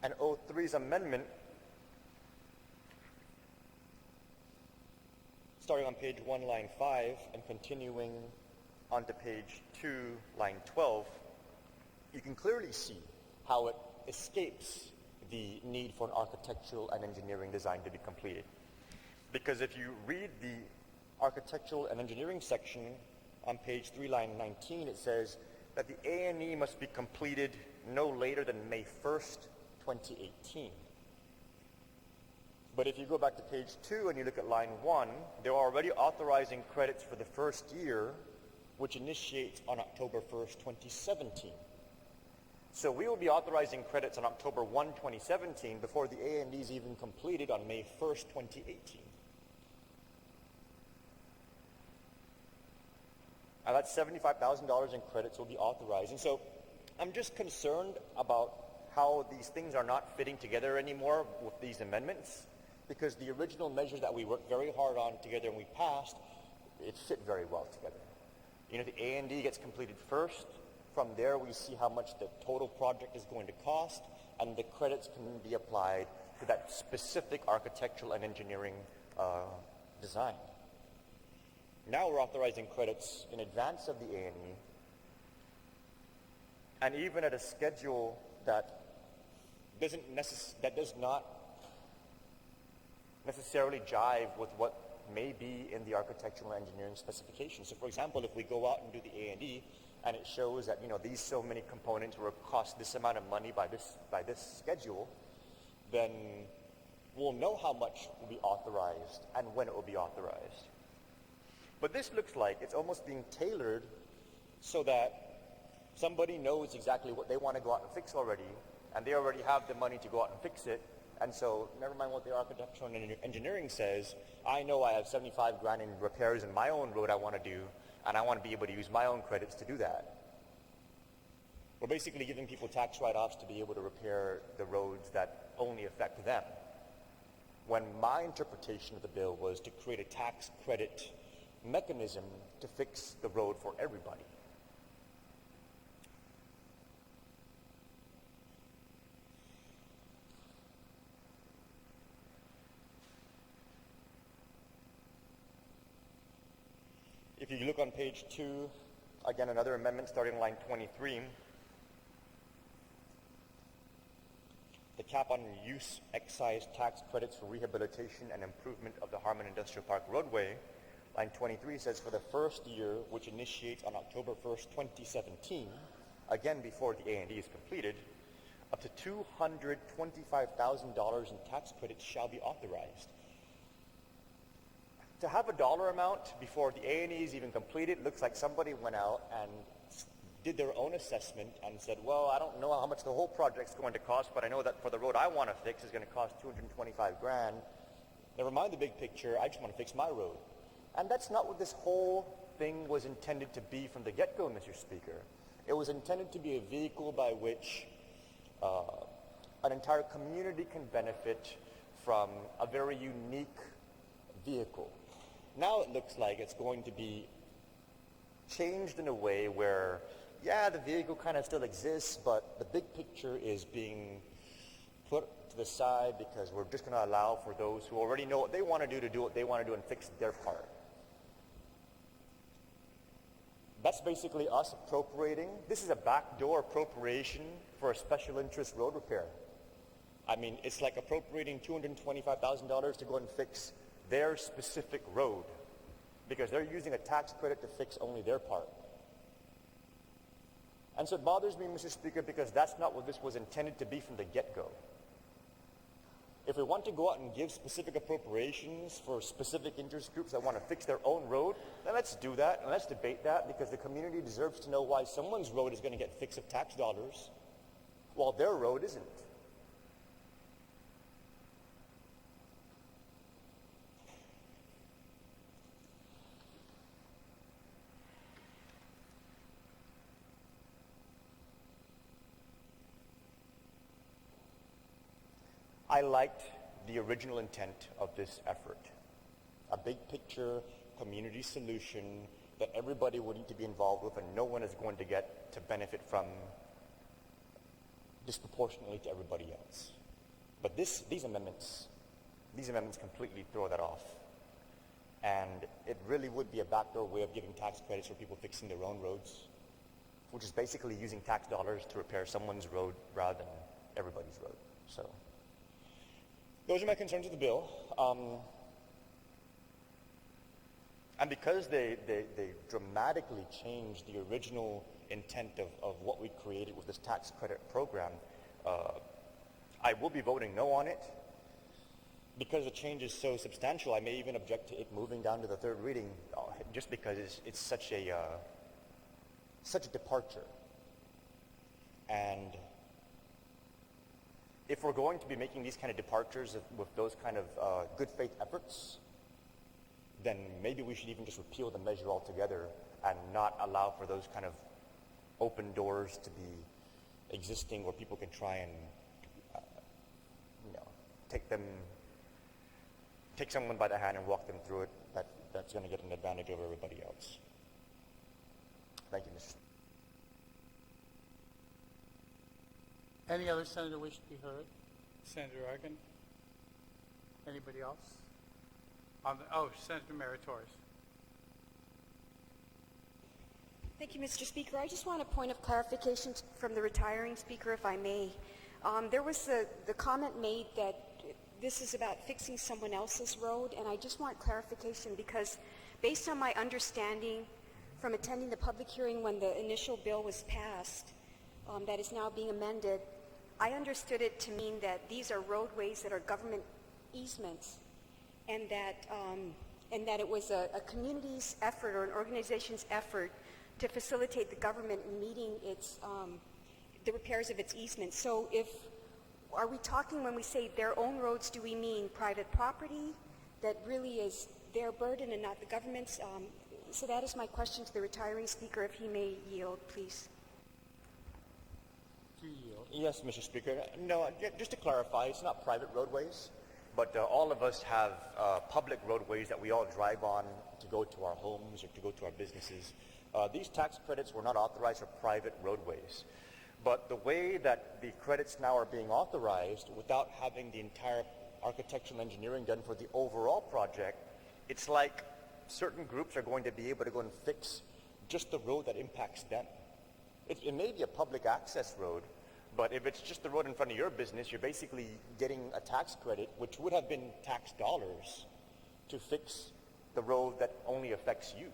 S7: And 03's amendment, starting on page 1, line 5, and continuing onto page 2, line 12, you can clearly see how it escapes the need for an architectural and engineering design to be completed. Because if you read the architectural and engineering section on page 3, line 19, it says that the A&E must be completed no later than May 1st, 2018. But if you go back to page 2 and you look at line 1, they're already authorizing credits for the first year, which initiates on October 1st, 2017. So we will be authorizing credits on October 1, 2017 before the A&E is even completed on May 1st, 2018. And that's $75,000 in credits will be authorized. And so I'm just concerned about how these things are not fitting together anymore with these amendments, because the original measures that we worked very hard on together and we passed, it fit very well together. The A&E gets completed first. From there, we see how much the total project is going to cost, and the credits can be applied to that specific architectural and engineering design. Now we're authorizing credits in advance of the A&E, and even at a schedule that does not necessarily jive with what may be in the architectural and engineering specifications. So, for example, if we go out and do the A&E, and it shows that these so many components will cost this amount of money by this schedule, then we'll know how much will be authorized and when it will be authorized. But this looks like it's almost being tailored so that somebody knows exactly what they want to go out and fix already, and they already have the money to go out and fix it. And so, never mind what the architectural and engineering says, I know I have 75 grand in repairs in my own road I want to do, and I want to be able to use my own credits to do that. We're basically giving people tax write-offs to be able to repair the roads that only affect them, when my interpretation of the bill was to create a tax credit mechanism to fix the road for everybody. If you look on page 2, again, another amendment starting on line 23. The cap on use excise tax credits for rehabilitation and improvement of the Harmon Industrial Park roadway. Line 23 says for the first year, which initiates on October 1st, 2017, again before the A&E is completed, up to $225,000 in tax credits shall be authorized. To have a dollar amount before the A&E is even completed looks like somebody went out and did their own assessment and said, well, I don't know how much the whole project's going to cost, but I know that for the road I want to fix is going to cost 225 grand. Never mind the big picture, I just want to fix my road. And that's not what this whole thing was intended to be from the get-go, Mr. Speaker. It was intended to be a vehicle by which an entire community can benefit from a very unique vehicle. Now it looks like it's going to be changed in a way where, yeah, the vehicle kind of still exists, but the big picture is being put to the side because we're just going to allow for those who already know what they want to do what they want to do and fix their part. That's basically us appropriating. This is a backdoor appropriation for a special interest road repair. I mean, it's like appropriating $225,000 to go and fix their specific road because they're using a tax credit to fix only their part. And so it bothers me, Mr. Speaker, because that's not what this was intended to be from the get-go. If we want to go out and give specific appropriations for specific interest groups that want to fix their own road, then let's do that and let's debate that because the community deserves to know why someone's road is going to get fixed with tax dollars while their road isn't. I liked the original intent of this effort. A big picture, community solution that everybody would need to be involved with and no one is going to get to benefit from disproportionately to everybody else. But these amendments completely throw that off. And it really would be a backdoor way of giving tax credits for people fixing their own roads, which is basically using tax dollars to repair someone's road rather than everybody's road. So those are my concerns with the bill. And because they dramatically changed the original intent of what we created with this tax credit program, I will be voting no on it. Because the change is so substantial, I may even object to it moving down to the third reading, just because it's such a departure. And if we're going to be making these kind of departures with those kind of good faith efforts, then maybe we should even just repeal the measure altogether and not allow for those kind of open doors to be existing where people can try and take someone by the hand and walk them through it. That's going to get an advantage over everybody else. Thank you, Mr.
S1: Any other senator wish to be heard? Senator Argan? Anybody else? Senator Meritorious.
S8: Thank you, Mr. Speaker. I just want a point of clarification from the retiring speaker, if I may. There was the comment made that this is about fixing someone else's road, and I just want clarification because based on my understanding from attending the public hearing when the initial bill was passed, that is now being amended, I understood it to mean that these are roadways that are government easements, and that it was a community's effort or an organization's effort to facilitate the government in meeting its the repairs of its easements. So are we talking when we say their own roads, do we mean private property that really is their burden and not the government's? So that is my question to the retiring speaker, if he may yield, please.
S7: Yes, Mr. Speaker. No, just to clarify, it's not private roadways, but all of us have public roadways that we all drive on to go to our homes or to go to our businesses. These tax credits were not authorized for private roadways. But the way that the credits now are being authorized without having the entire architectural engineering done for the overall project, it's like certain groups are going to be able to go and fix just the road that impacts them. It may be a public access road, But if it's just the road in front of your business, you're basically getting a tax credit, which would have been tax dollars, to fix the road that only affects you.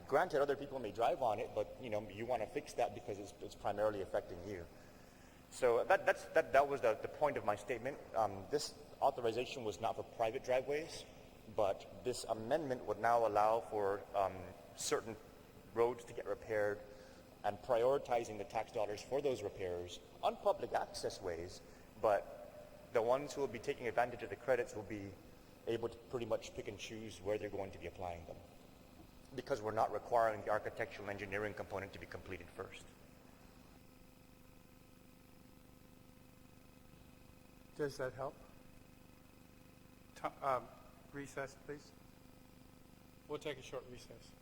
S7: Granted, other people may drive on it, but you want to fix that because it's primarily affecting you. So that was the point of my statement. This authorization was not for private driveways, but this amendment would now allow for certain roads to get repaired and prioritizing the tax dollars for those repairs on public access ways, but the ones who will be taking advantage of the credits will be able to pretty much pick and choose where they're going to be applying them, because we're not requiring the architectural engineering component to be completed first.
S1: Does that help? Recess, please. We'll take a short recess.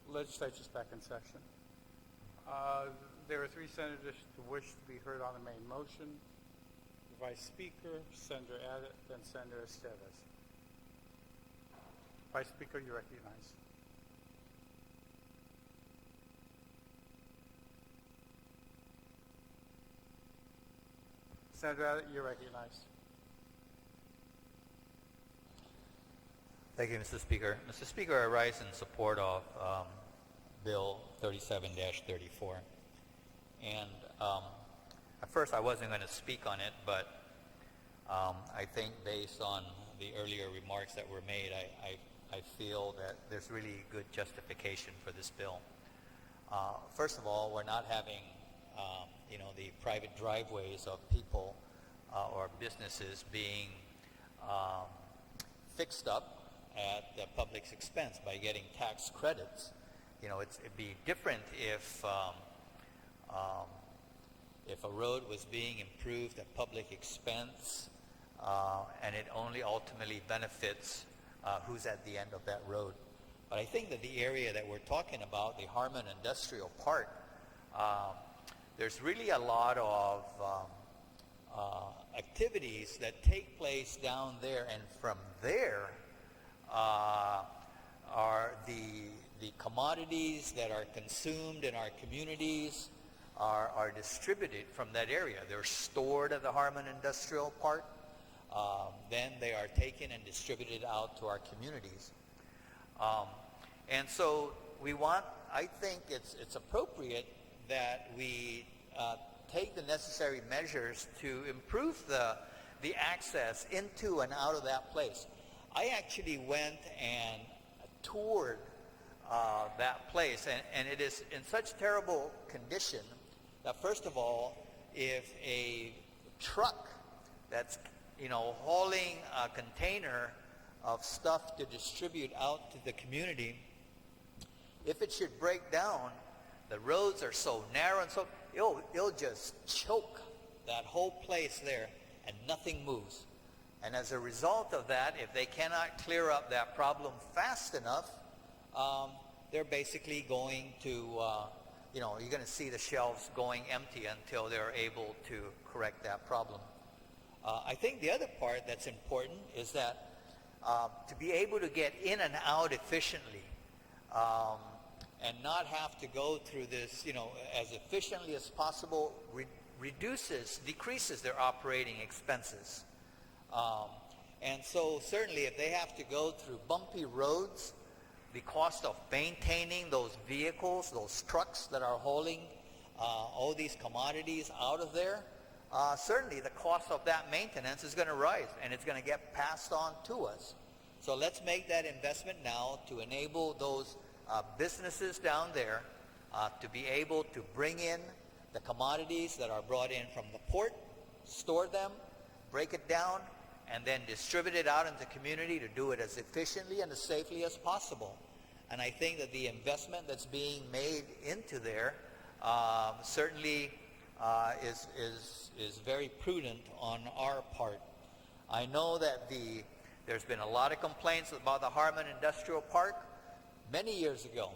S1: Legislature's back in session. There are 3 senators who wish to be heard on the main motion: the Vice Speaker, Senator Abbott, then Senator Estevez. Vice Speaker, you recognize. Senator Abbott, you're recognized.
S4: Thank you, Mr. Speaker. Mr. Speaker, I rise in support of Bill 37-34. And at first I wasn't going to speak on it, but I think based on the earlier remarks that were made, I feel that there's really good justification for this bill. First of all, we're not having the private driveways of people or businesses being fixed up at the public's expense by getting tax credits. It'd be different if a road was being improved at public expense and it only ultimately benefits who's at the end of that road. But I think that the area that we're talking about, the Harmon Industrial Park, there's really a lot of activities that take place down there, and from there are the commodities that are consumed in our communities are distributed from that area. They're stored at the Harmon Industrial Park. Then they are taken and distributed out to our communities. And so I think it's appropriate that we take the necessary measures to improve the access into and out of that place. I actually went and toured that place, and it is in such terrible condition that, first of all, if a truck that's hauling a container of stuff to distribute out to the community, if it should break down, the roads are so narrow and so it'll just choke that whole place there, and nothing moves. And as a result of that, if they cannot clear up that problem fast enough, they're basically going to, you're going to see the shelves going empty until they're able to correct that problem. I think the other part that's important is that to be able to get in and out efficiently and not have to go through this, as efficiently as possible, decreases their operating expenses. And so certainly if they have to go through bumpy roads, the cost of maintaining those vehicles, those trucks that are hauling all these commodities out of there, certainly the cost of that maintenance is going to rise, and it's going to get passed on to us. So let's make that investment now to enable those businesses down there to be able to bring in the commodities that are brought in from the port, store them, break it down, and then distribute it out into the community to do it as efficiently and as safely as possible. And I think that the investment that's being made into there certainly is very prudent on our part. I know that there's been a lot of complaints about the Harmon Industrial Park many years ago.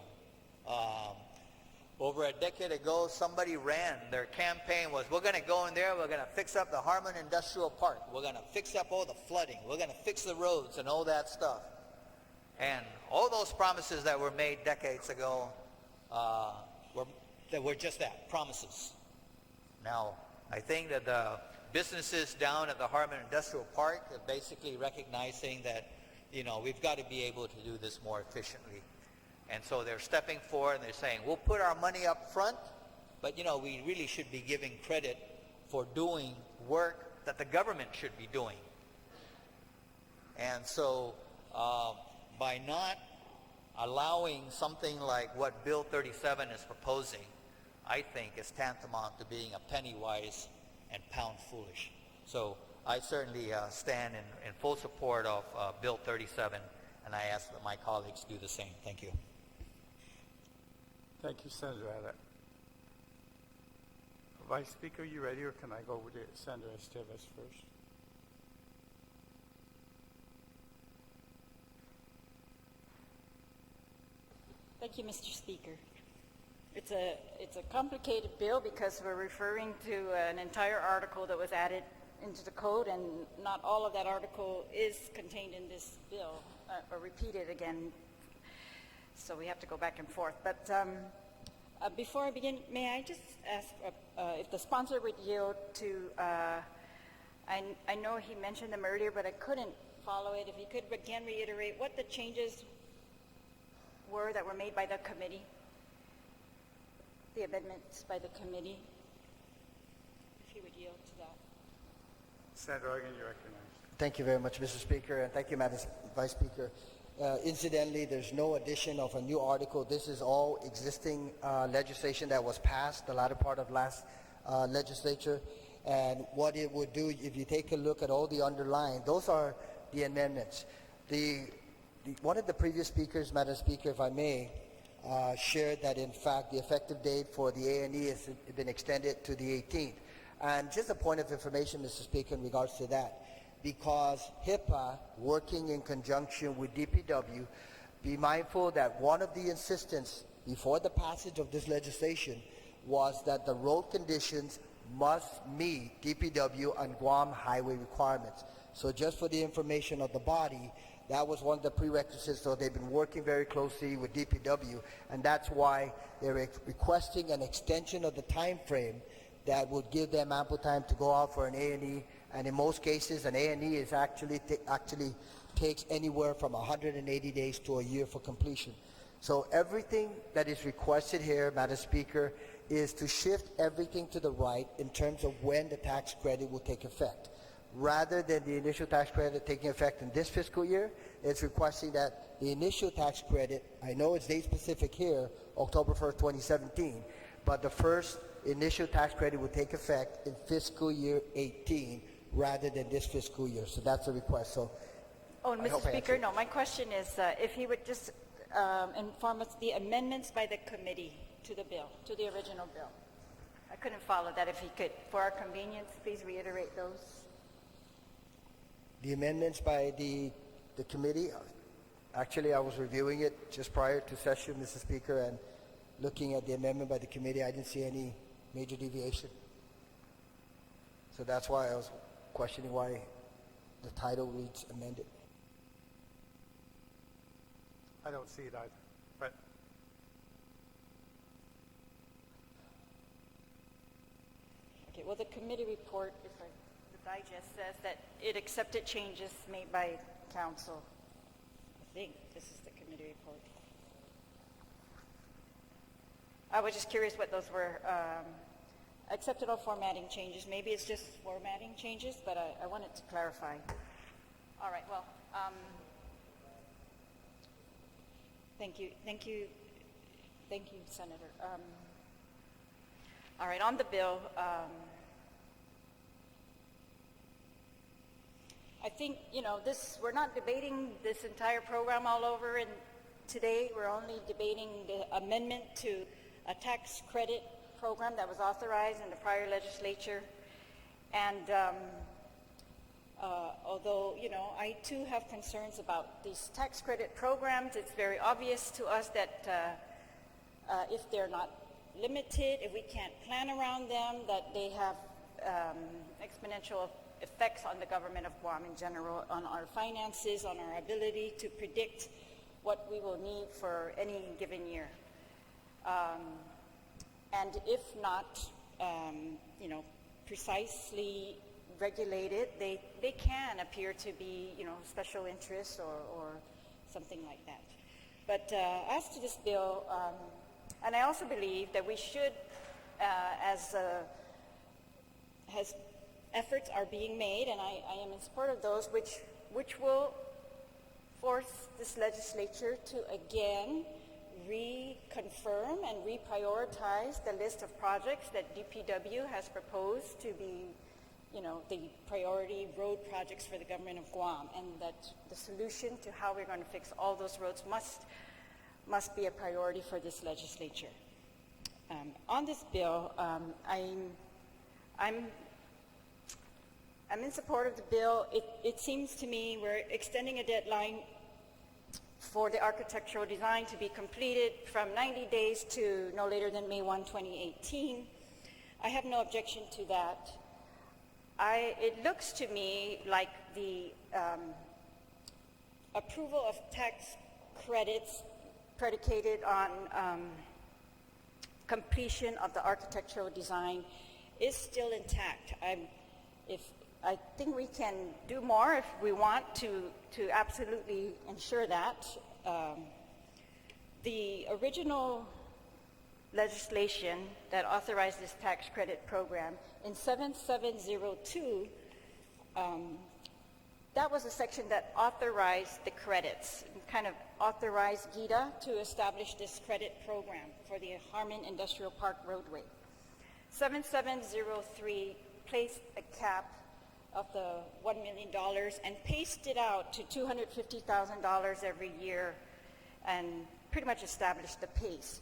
S4: Over a decade ago, somebody ran, their campaign was, we're going to go in there, we're going to fix up the Harmon Industrial Park, we're going to fix up all the flooding, we're going to fix the roads and all that stuff. And all those promises that were made decades ago were just that, promises. Now, I think that the businesses down at the Harmon Industrial Park are basically recognizing that, we've got to be able to do this more efficiently. And so they're stepping forward and they're saying, we'll put our money up front, but we really should be giving credit for doing work that the government should be doing. And so by not allowing something like what Bill 37 is proposing, I think is tantamount to being a penny wise and pound foolish. So I certainly stand in full support of Bill 37, and I ask that my colleagues do the same. Thank you.
S1: Thank you, Senator Abbott. Vice Speaker, you ready, or can I go with Senator Estevez first?
S9: Thank you, Mr. Speaker. It's a complicated bill because we're referring to an entire article that was added into the code, and not all of that article is contained in this bill or repeated again. So we have to go back and forth. But before I begin, may I just ask if the sponsor would yield to, I know he mentioned them earlier, but I couldn't follow it. If he could again reiterate what the changes were that were made by the committee, the amendments by the committee, if he would yield to that.
S1: Senator Organ, you're recognized.
S5: Thank you very much, Mr. Speaker, and thank you, Madam Vice Speaker. Incidentally, there's no addition of a new article. This is all existing legislation that was passed the latter part of last legislature. And what it would do, if you take a look at all the underlying, those are the amendments. One of the previous speakers, Madam Speaker, if I may, shared that in fact the effective date for the A&E has been extended to the 18th. And just a point of information, Mr. Speaker, in regards to that, because HIPAA, working in conjunction with DPW, be mindful that one of the insistence before the passage of this legislation was that the road conditions must meet DPW and Guam highway requirements. So just for the information of the body, that was one of the prerequisites. So they've been working very closely with DPW, and that's why they're requesting an extension of the time frame that would give them ample time to go out for an A&E. And in most cases, an A&E is actually takes anywhere from 180 days to a year for completion. So everything that is requested here, Madam Speaker, is to shift everything to the right in terms of when the tax credit will take effect. Rather than the initial tax credit taking effect in this fiscal year, it's requesting that the initial tax credit, I know it's date specific here, October 1st, 2017, but the first initial tax credit will take effect in fiscal year 18 rather than this fiscal year. So that's a request. So,
S9: Mr. Speaker, no, my question is if he would just inform us the amendments by the committee to the bill, to the original bill. I couldn't follow that. If he could, for our convenience, please reiterate those.
S5: The amendments by the committee, actually I was reviewing it just prior to session, Mr. Speaker, and looking at the amendment by the committee, I didn't see any major deviation. So that's why I was questioning why the title reads amended.
S1: I don't see it either, but
S9: Okay, well, the committee report, the digest says that it accepted changes made by council. I think this is the committee report. I was just curious what those were. Accepted all formatting changes. Maybe it's just formatting changes, but I wanted to clarify. All right, well, thank you, Senator. All right, on the bill, I think, we're not debating this entire program all over today. We're only debating the amendment to a tax credit program that was authorized in the prior legislature. And although, I too have concerns about these tax credit programs, it's very obvious to us that if they're not limited, if we can't plan around them, that they have exponential effects on the government of Guam in general, on our finances, on our ability to predict what we will need for any given year. And if not, precisely regulated, they can appear to be, special interests or something like that. But as to this bill, and I also believe that we should, as efforts are being made, and I am in support of those, which will force this legislature to again reconfirm and reprioritize the list of projects that DPW has proposed to be, the priority road projects for the government of Guam, and that the solution to how we're going to fix all those roads must be a priority for this legislature. On this bill, I'm in support of the bill. It seems to me we're extending a deadline for the architectural design to be completed from 90 days to no later than May 1, 2018. I have no objection to that. It looks to me like the approval of tax credits predicated on completion of the architectural design is still intact. I think we can do more if we want to absolutely ensure that. The original legislation that authorized this tax credit program in 7702, that was a section that authorized the credits, kind of authorized GITA to establish this credit program for the Harmon Industrial Park roadway. 7703 placed a cap of the $1 million and paced it out to $250,000 every year and pretty much established the pace.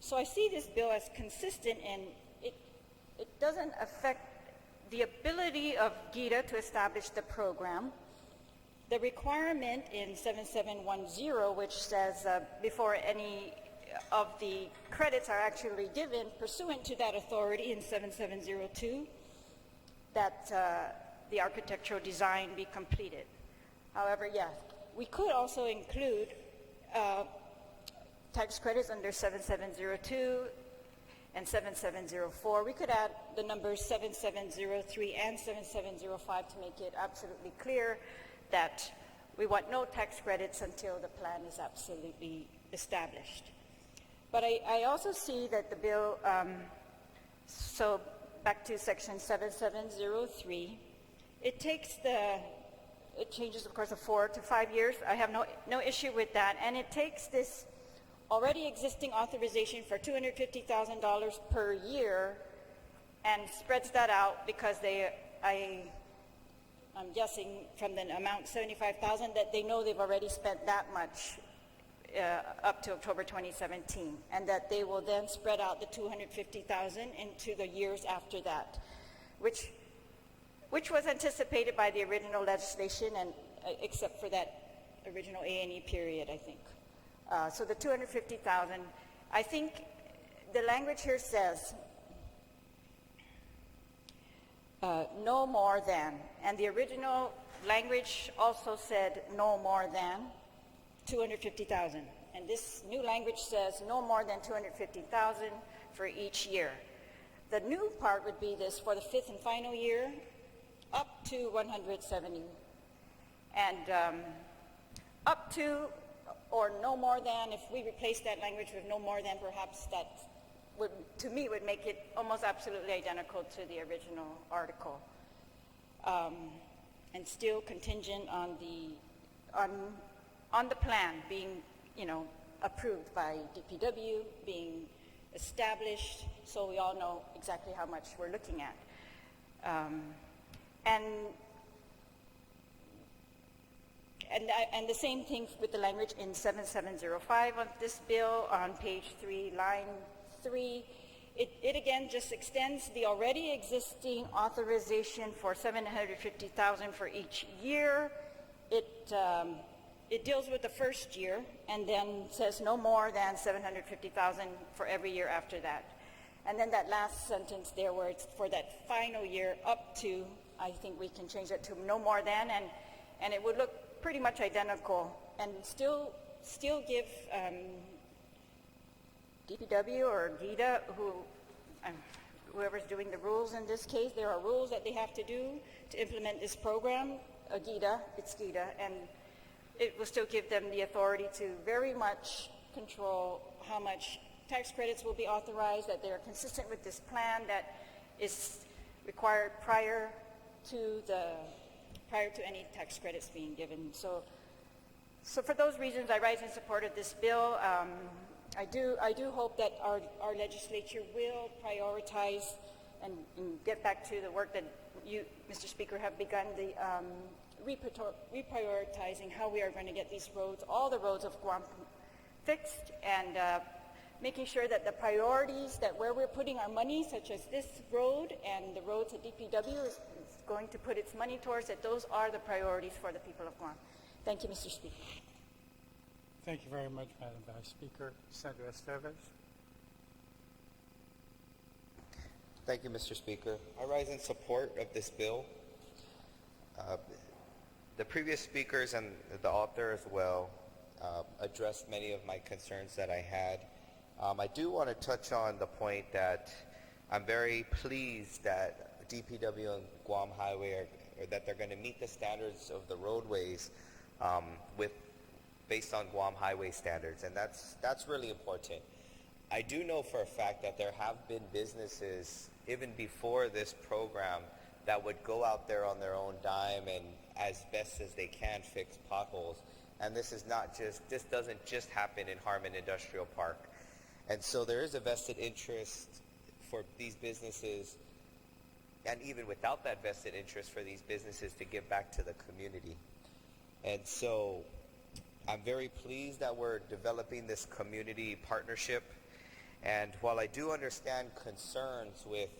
S9: So I see this bill as consistent, and it doesn't affect the ability of GITA to establish the program. The requirement in 7710, which says before any of the credits are actually given pursuant to that authority in 7702, that the architectural design be completed. However, yes, we could also include tax credits under 7702 and 7704. We could add the numbers 7703 and 7705 to make it absolutely clear that we want no tax credits until the plan is absolutely established. But I also see that the bill, so back to section 7703, it changes, of course, of 4 to 5 years. I have no issue with that. And it takes this already existing authorization for $250,000 per year and spreads that out because I'm guessing from the amount $75,000 that they know they've already spent that much up to October 2017, and that they will then spread out the $250,000 into the years after that, which was anticipated by the original legislation, and except for that original A&E period, I think. So the $250,000, I think the language here says no more than, and the original language also said no more than $250,000, and this new language says no more than $250,000 for each year. The new part would be this: for the 5th and final year, up to $170,000, and up to or no more than. If we replace that language with no more than, perhaps that would, to me, would make it almost absolutely identical to the original article, and still contingent on the plan being, approved by DPW, being established, so we all know exactly how much we're looking at. And the same thing with the language in 7705 of this bill on page 3, line 3. It again just extends the already existing authorization for $750,000 for each year. It deals with the first year and then says no more than $750,000 for every year after that. And then that last sentence there where it's for that final year up to, I think we can change that to no more than, and it would look pretty much identical and still give DPW or GIDA, whoever's doing the rules in this case, there are rules that they have to do to implement this program. It's GIDA, and it will still give them the authority to very much control how much tax credits will be authorized, that they're consistent with this plan that is required prior to any tax credits being given. So for those reasons, I rise in support of this bill. I do hope that our legislature will prioritize and get back to the work that you, Mr. Speaker, have begun, the reprioritizing how we are going to get these roads, all the roads of Guam fixed, and making sure that the priorities, that where we're putting our money, such as this road and the roads that DPW is going to put its money towards, that those are the priorities for the people of Guam. Thank you, Mr. Speaker.
S1: Thank you very much, Madam Vice Speaker. Senator Estevez.
S10: Thank you, Mr. Speaker. I rise in support of this bill. The previous speakers and the author as well addressed many of my concerns that I had. I do want to touch on the point that I'm very pleased that DPW and Guam Highway that they're going to meet the standards of the roadways based on Guam Highway standards, and that's really important. I do know for a fact that there have been businesses even before this program that would go out there on their own dime and as best as they can fix potholes. And this doesn't just happen in Harmon Industrial Park. And so there is a vested interest for these businesses, and even without that vested interest for these businesses, to give back to the community. And so I'm very pleased that we're developing this community partnership. And while I do understand concerns with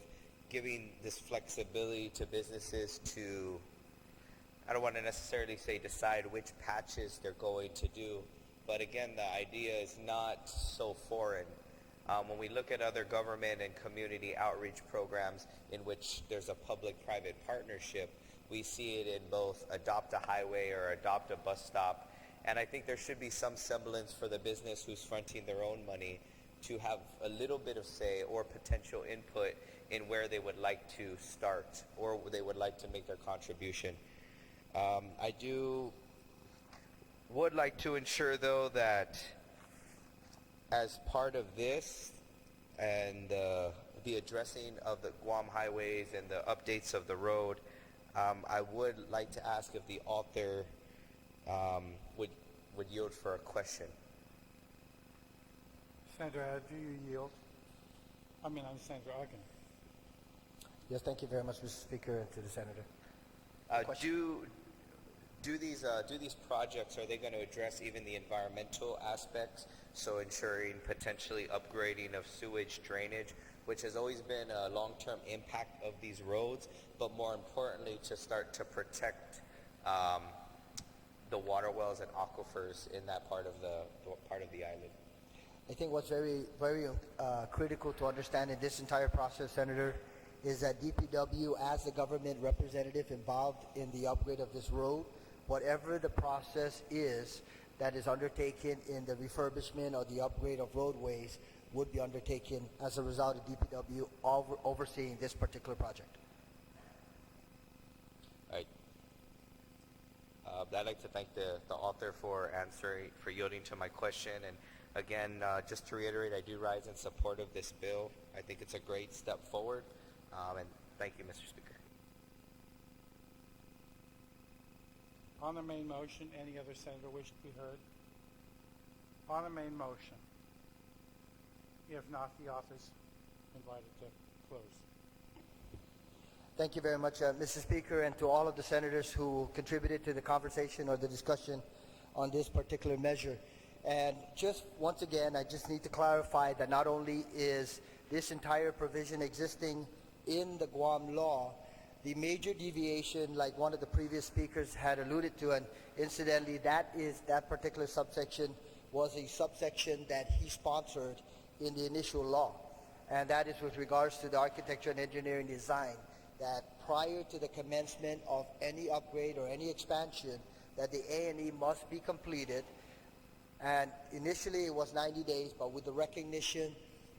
S10: giving this flexibility to businesses to, I don't want to necessarily say decide which patches they're going to do, but again, the idea is not so foreign. When we look at other government and community outreach programs in which there's a public-private partnership, we see it in both adopt a highway or adopt a bus stop. And I think there should be some semblance for the business who's fronting their own money to have a little bit of say or potential input in where they would like to start or they would like to make their contribution. I would like to ensure, though, that as part of this and the addressing of the Guam highways and the updates of the road, I would like to ask if the author would yield for a question.
S1: Senator, do you yield? I'm Senator Ogden.
S5: Yes, thank you very much, Mr. Speaker, and to the senator.
S10: Do these projects, are they going to address even the environmental aspects, so ensuring potentially upgrading of sewage drainage, which has always been a long-term impact of these roads, but more importantly to start to protect the water wells and aquifers in that part of the island?
S5: I think what's very, very critical to understand in this entire process, Senator, is that DPW, as the government representative involved in the upgrade of this road, whatever the process is that is undertaken in the refurbishment or the upgrade of roadways would be undertaken as a result of DPW overseeing this particular project.
S10: All right. I'd like to thank the author for yielding to my question. And again, just to reiterate, I do rise in support of this bill. I think it's a great step forward. And thank you, Mr. Speaker.
S1: On the main motion, any other senator wish to be heard? On the main motion. If not, the author's invited to close.
S5: Thank you very much, Mr. Speaker, and to all of the senators who contributed to the conversation or the discussion on this particular measure. And just once again, I just need to clarify that not only is this entire provision existing in the Guam law, the major deviation, like one of the previous speakers had alluded to, and incidentally, that particular subsection was a subsection that he sponsored in the initial law. And that is with regards to the architecture and engineering design, that prior to the commencement of any upgrade or any expansion, that the A&E must be completed. And initially it was 90 days, but with the recognition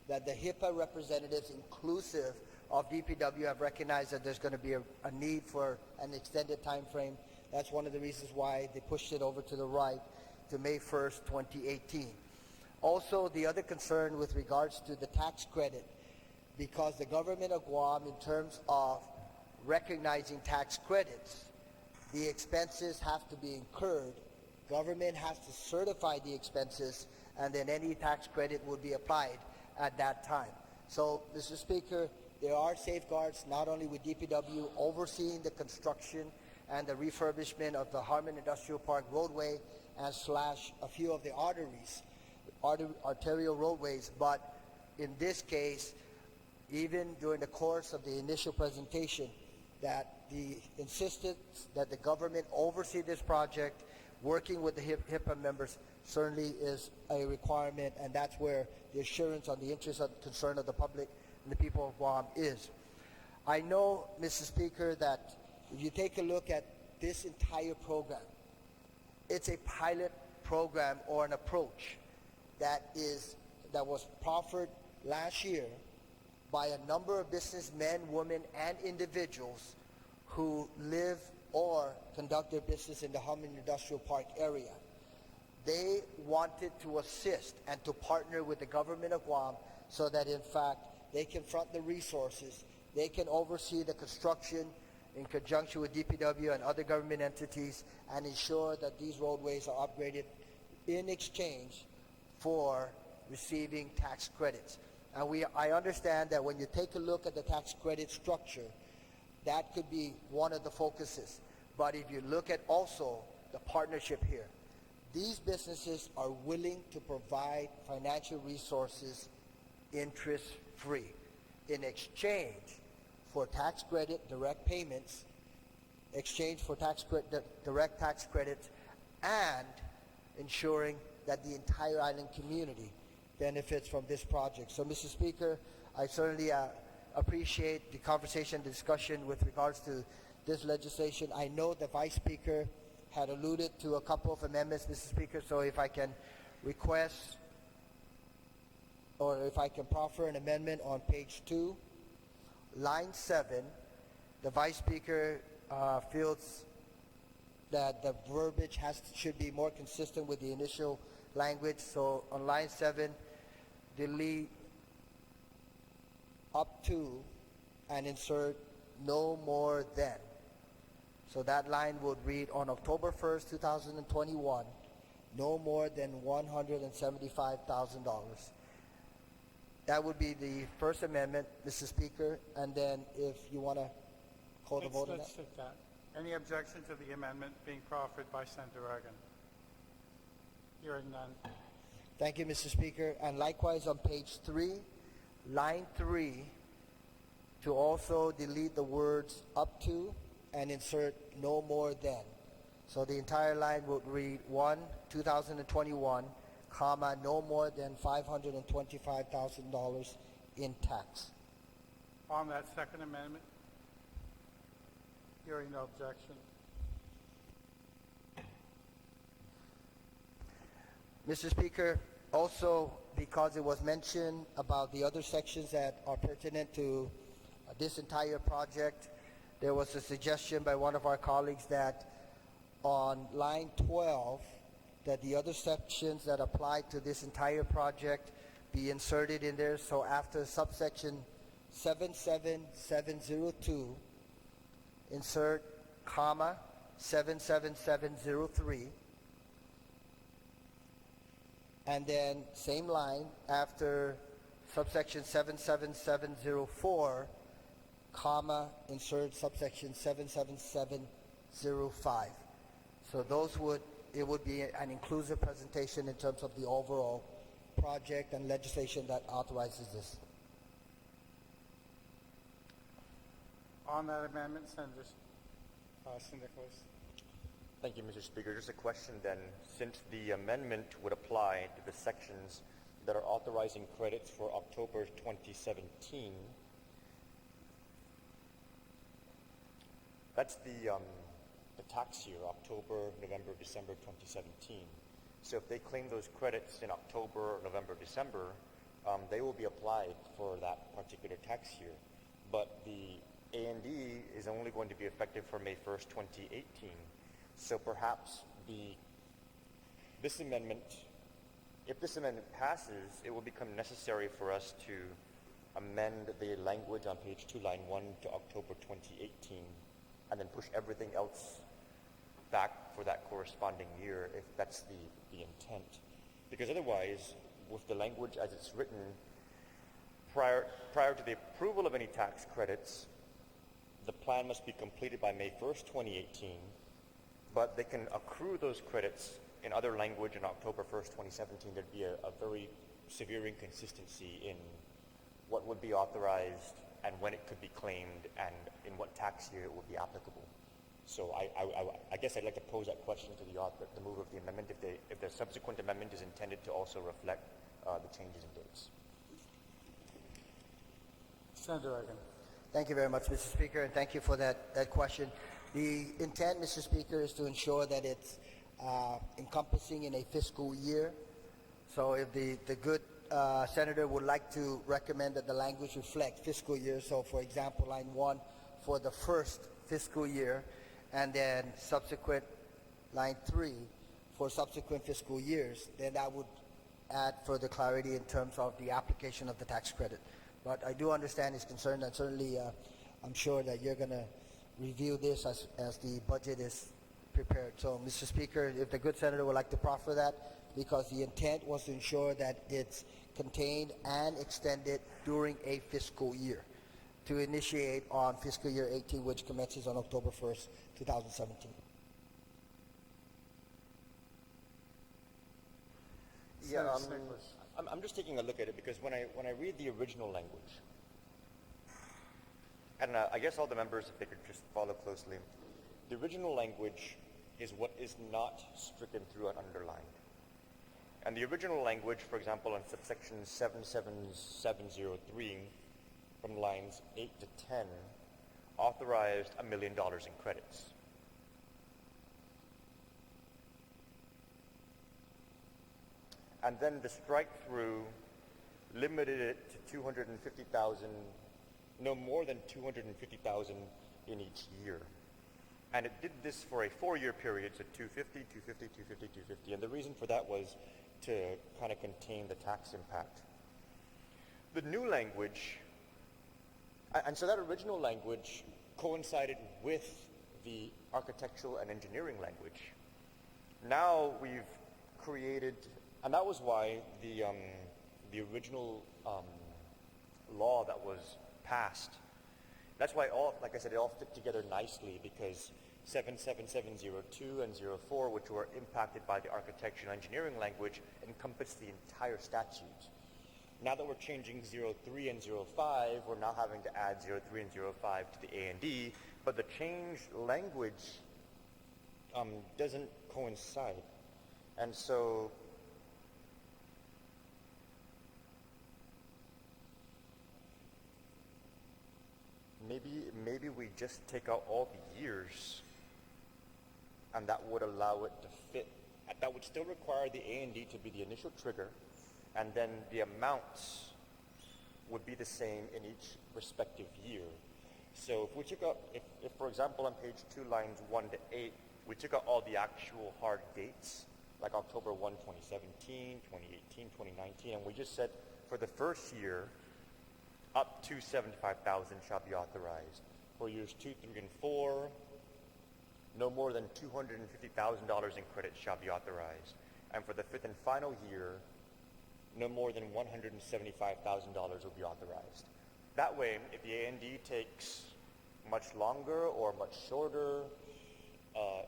S5: that the HIPAA representatives, inclusive of DPW, have recognized that there's going to be a need for an extended time frame. That's one of the reasons why they pushed it over to the right to May 1st, 2018. Also, the other concern with regards to the tax credit, because the government of Guam, in terms of recognizing tax credits, the expenses have to be incurred. Government has to certify the expenses, and then any tax credit would be applied at that time. So, Mr. Speaker, there are safeguards not only with DPW overseeing the construction and the refurbishment of the Harmon Industrial Park roadway and / a few of the arterial roadways, but in this case, even during the course of the initial presentation, that the insistence that the government oversee this project, working with the HIPAA members, certainly is a requirement, and that's where the assurance on the interest and concern of the public and the people of Guam is. I know, Mr. Speaker, that if you take a look at this entire program, it's a pilot program or an approach that was proffered last year by a number of businessmen, women, and individuals who live or conduct their business in the Harmon Industrial Park area. They wanted to assist and to partner with the government of Guam so that, in fact, they can front the resources, they can oversee the construction in conjunction with DPW and other government entities, and ensure that these roadways are upgraded in exchange for receiving tax credits. And I understand that when you take a look at the tax credit structure, that could be one of the focuses. But if you look at also the partnership here, these businesses are willing to provide financial resources interest-free in exchange for tax credit direct payments, direct tax credits, and ensuring that the entire island community benefits from this project. So, Mr. Speaker, I certainly appreciate the conversation, discussion with regards to this legislation. I know the Vice Speaker had alluded to a couple of amendments, Mr. Speaker, so if I can request or if I can proffer an amendment on page 2, line 7, the Vice Speaker feels that the verbiage should be more consistent with the initial language. So on line 7, delete up to and insert no more than. So that line would read, on October 1st, 2021, no more than $175,000. That would be the first amendment, Mr. Speaker, and then if you want to call the vote on that.
S1: Let's take that. Any objection to the amendment being proffered by Senator Reagan? Hearing none.
S5: Thank you, Mr. Speaker. And likewise on page 3, line 3, to also delete the words up to and insert no more than. So the entire line would read 2021, comma, no more than $525,000 in tax.
S1: On that second amendment? Hearing no objection.
S5: Mr. Speaker, also because it was mentioned about the other sections that are pertinent to this entire project, there was a suggestion by one of our colleagues that on line 12, that the other sections that apply to this entire project be inserted in there. So after subsection 77702, insert comma 77703, and then same line after subsection 77704, comma, insert subsection 77705. So it would be an inclusive presentation in terms of the overall project and legislation that authorizes this.
S1: On that amendment, Senator Nicholas.
S7: Thank you, Mr. Speaker. Just a question then. Since the amendment would apply to the sections that are authorizing credits for October 2017, that's the tax year, October, November, December 2017. So if they claim those credits in October, November, December, they will be applied for that particular tax year. But the A&D is only going to be effective for May 1st, 2018. So perhaps this amendment, if this amendment passes, it will become necessary for us to amend the language on page 2, line 1 to October 2018, and then push everything else back for that corresponding year, if that's the intent. Because otherwise, with the language as it's written, prior to the approval of any tax credits, the plan must be completed by May 1st, 2018, but they can accrue those credits in other language in October 1st, 2017. There'd be a very severe inconsistency in what would be authorized and when it could be claimed and in what tax year it would be applicable. So I guess I'd like to pose that question to the author, the mover of the amendment, if the subsequent amendment is intended to also reflect the changes in dates.
S1: Senator Reagan.
S5: Thank you very much, Mr. Speaker, and thank you for that question. The intent, Mr. Speaker, is to ensure that it's encompassing in a fiscal year. So if the good senator would like to recommend that the language reflect fiscal year, so for example, line 1 for the first fiscal year, and then subsequent line 3 for subsequent fiscal years, then that would add further clarity in terms of the application of the tax credit. But I do understand his concern, and certainly I'm sure that you're going to review this as the budget is prepared. So, Mr. Speaker, if the good senator would like to proffer that, because the intent was to ensure that it's contained and extended during a fiscal year to initiate on fiscal year 18, which commences on October 1st, 2017.
S7: Yeah,
S1: Senator Nicholas.
S7: I'm just taking a look at it because when I read the original language, and I guess all the members, if they could just follow closely, the original language is what is not stricken through and underlined. And the original language, for example, in subsection 77703, from lines 8 to 10, authorized $1 million in credits. And then the strike-through limited it to 250,000, no more than 250,000 in each year. And it did this for a 4-year period, so 250, 250, 250, 250. And the reason for that was to kind of contain the tax impact. The new language, and so that original language coincided with the architectural and engineering language. Now we've created, and that was why the original law that was passed, that's why like I said, it all fit together nicely because 77702 and 04, which were impacted by the architectural and engineering language, encompass the entire statute. Now that we're changing 03 and 05, we're now having to add 03 and 05 to the A&D, but the changed language doesn't coincide. And so maybe we just take out all the years, and that would allow it to fit. That would still require the A&D to be the initial trigger, and then the amounts would be the same in each respective year. So if we took out, if for example on page 2, lines 1 to 8, we took out all the actual hard dates, like October 1, 2017, 2018, 2019, and we just said for the first year, up to 75,000 shall be authorized. For years 2, 3, and 4, no more than $250,000 in credits shall be authorized. And for the 5th and final year, no more than $175,000 will be authorized. That way, if the A&D takes much longer or much shorter,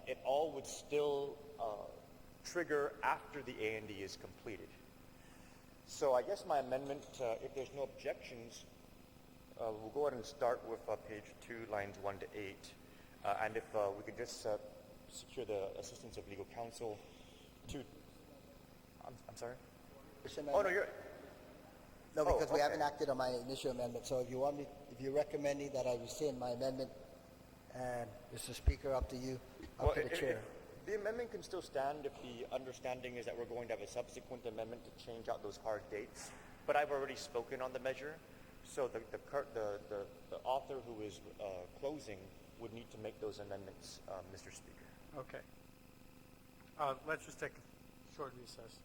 S7: it all would still trigger after the A&D is completed. So I guess my amendment, if there's no objections, we'll go ahead and start with page 2, lines 1 to 8. And if we could just secure the assistance of legal counsel to... I'm sorry? Oh, no, you're...
S5: No, because we
S7: okay.
S5: haven't acted on my initial amendment. So if you're recommending that I rescind my amendment, and Mr. Speaker, up to you, up to the chair.
S7: The amendment can still stand if the understanding is that we're going to have a subsequent amendment to change out those hard dates. But I've already spoken on the measure, so the author who is closing would need to make those amendments, Mr. Speaker.
S1: Okay. Let's just take a short recess.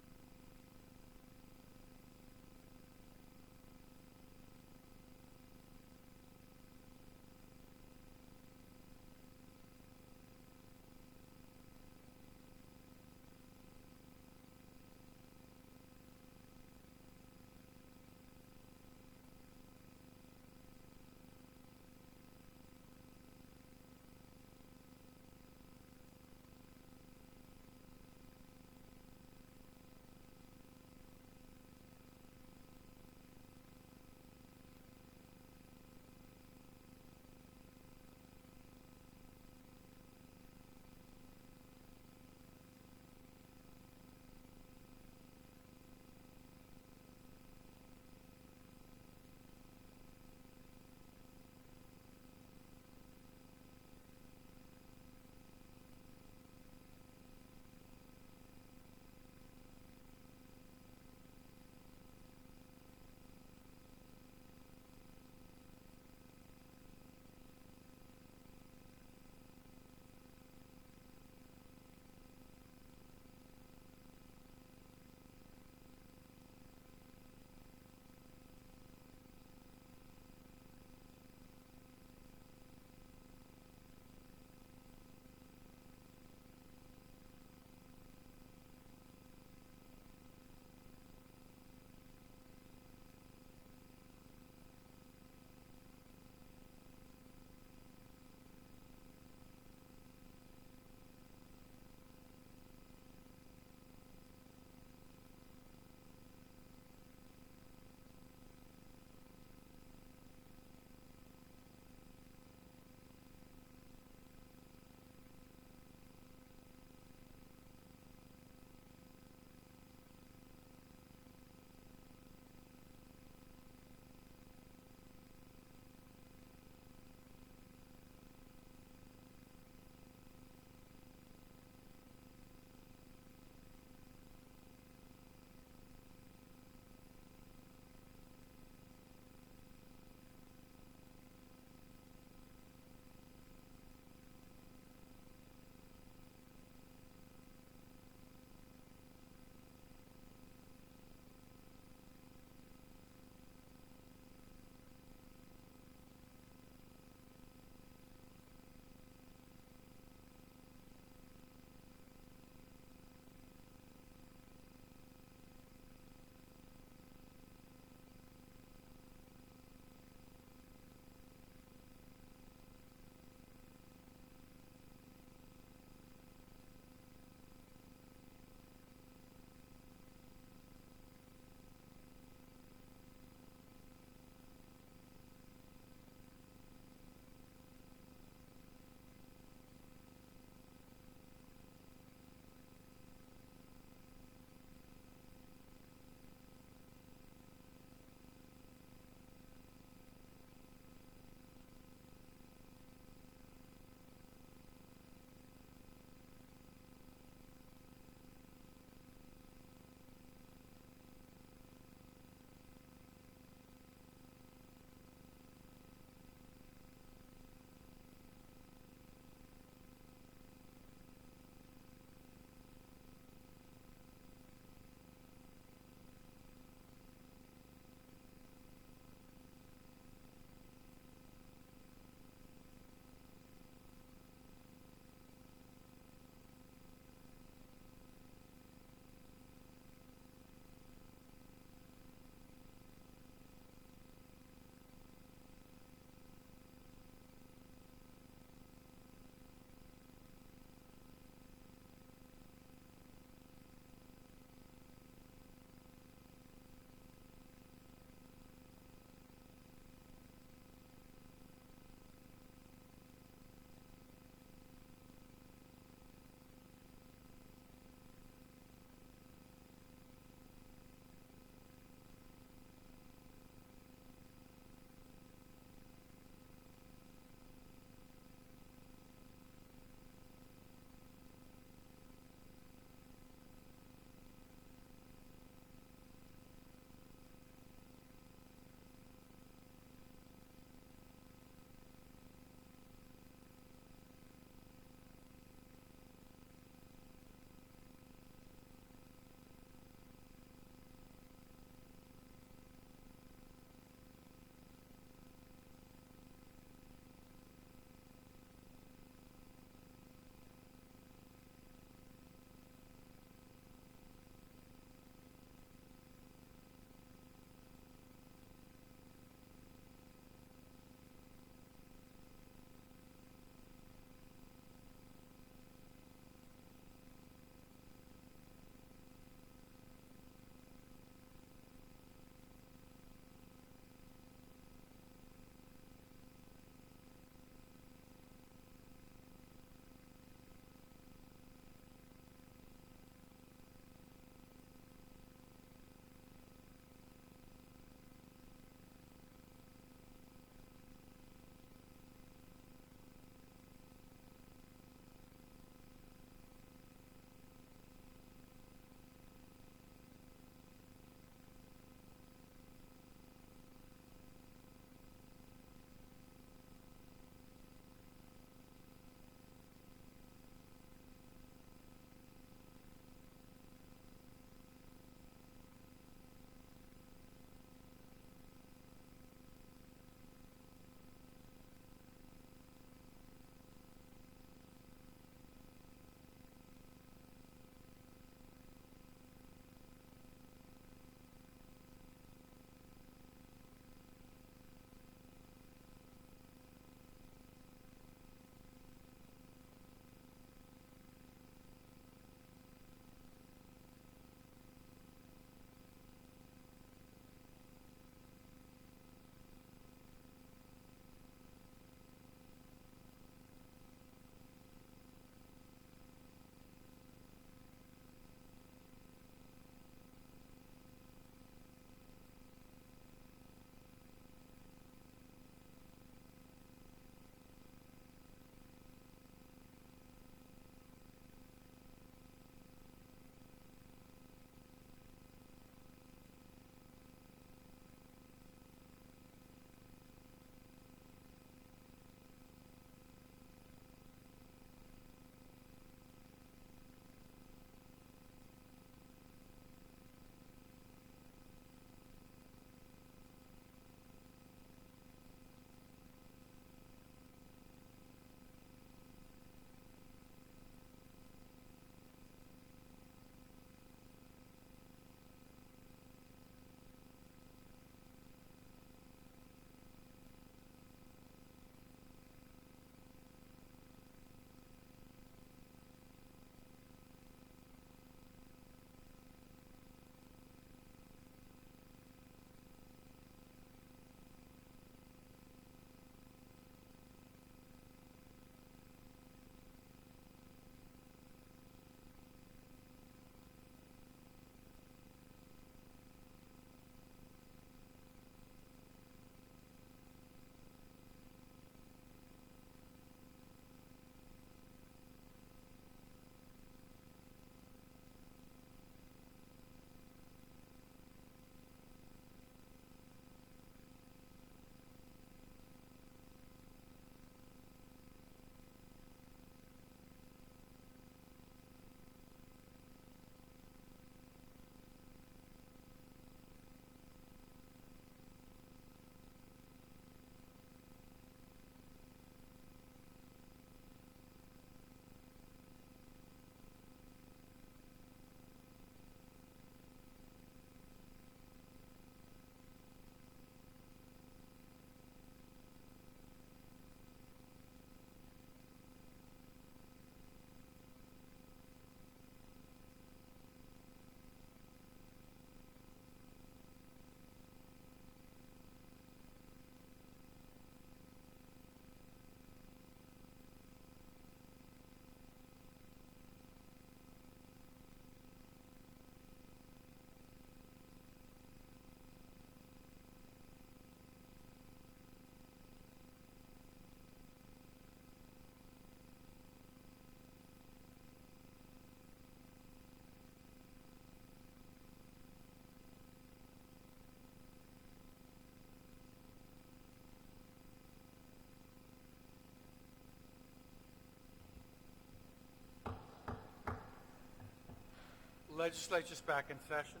S1: Legislature's back in session.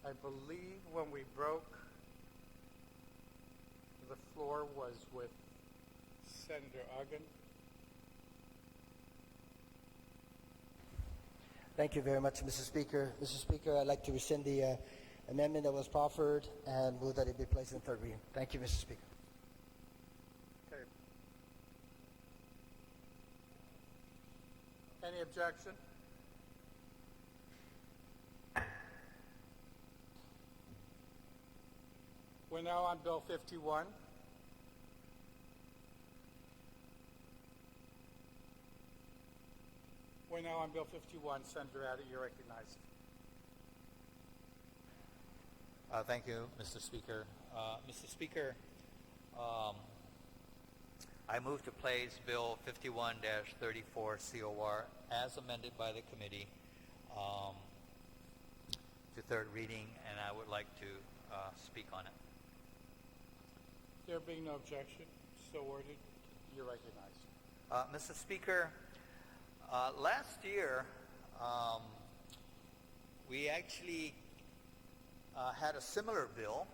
S1: I believe when we broke, the floor was with Senator Uggan.
S5: Thank you very much, Mr. Speaker. Mr. Speaker, I'd like to rescind the amendment that was proffered and move that it be placed in third reading. Thank you, Mr. Speaker.
S1: Okay. Any objection? We're now on Bill 51. We're now on Bill 51. Senator Addy, you're recognized.
S4: Thank you, Mr. Speaker. Mr. Speaker, I move to place Bill 51-34 COR as amended by the committee to third reading, and I would like to speak on it.
S1: There being no objection, so ordered. You're recognized.
S4: Mr. Speaker, last year we actually had a similar bill,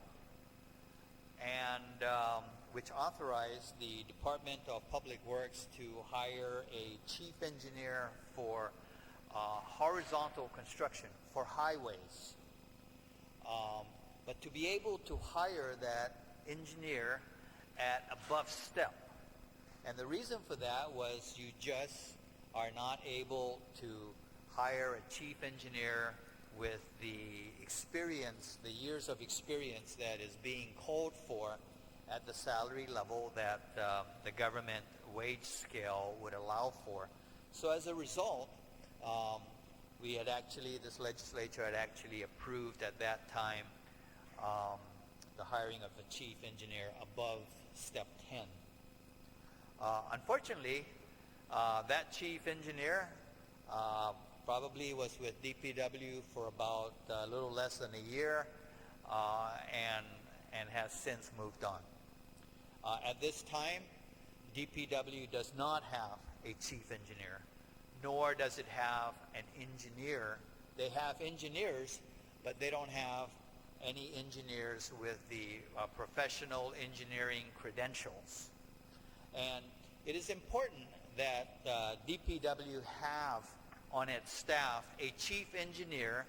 S4: and which authorized the Department of Public Works to hire a chief engineer for horizontal construction for highways. But to be able to hire that engineer at above step. And the reason for that was you just are not able to hire a chief engineer with the experience, the years of experience that is being called for at the salary level that the government wage scale would allow for. So as a result, this legislature had actually approved at that time the hiring of a chief engineer above step 10. Unfortunately, that chief engineer probably was with DPW for about a little less than a year and has since moved on. At this time, DPW does not have a chief engineer, nor does it have an engineer. They have engineers, but they don't have any engineers with the professional engineering credentials. And it is important that DPW have on its staff a chief engineer.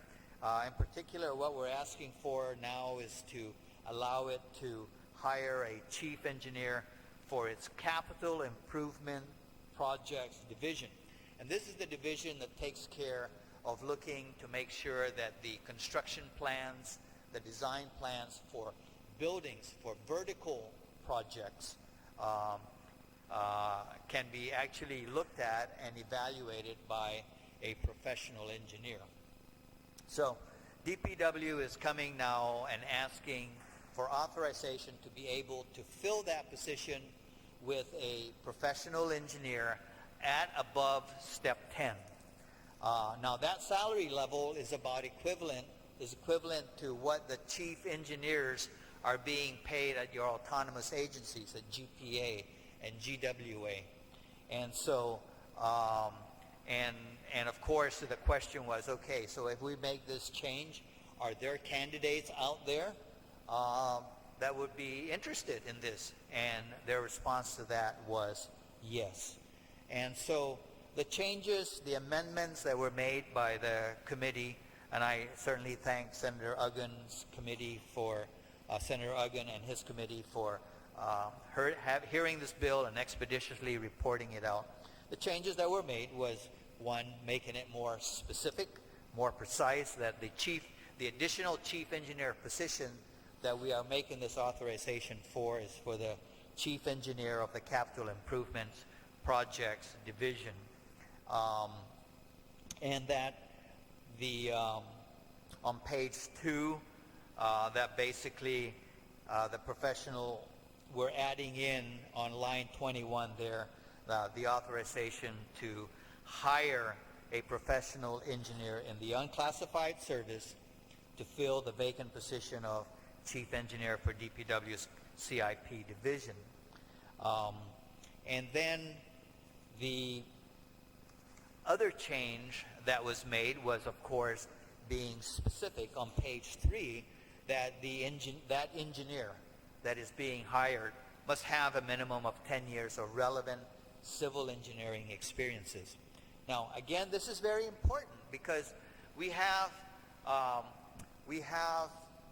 S4: In particular, what we're asking for now is to allow it to hire a chief engineer for its capital improvement projects division. And this is the division that takes care of looking to make sure that the construction plans, the design plans for buildings, for vertical projects, can be actually looked at and evaluated by a professional engineer. So DPW is coming now and asking for authorization to be able to fill that position with a professional engineer at above step 10. Now that salary level is about equivalent to what the chief engineers are being paid at your autonomous agencies at GPA and GWA. And so, and of course the question was, okay, so if we make this change, are there candidates out there that would be interested in this? And their response to that was yes. And so the changes, the amendments that were made by the committee, and I certainly thank Senator Uggan's committee for, Senator Uggan and his committee for hearing this bill and expeditiously reporting it out. The changes that were made was, one, making it more specific, more precise, that the additional chief engineer position that we are making this authorization for is for the chief engineer of the capital improvements projects division, and that the on page 2 that basically the professional, we're adding in on line 21 there the authorization to hire a professional engineer in the unclassified service to fill the vacant position of chief engineer for DPW's CIP division. And then other change that was made was, of course, being specific on page 3 that that engineer that is being hired must have a minimum of 10 years of relevant civil engineering experiences. Now, again, this is very important because we have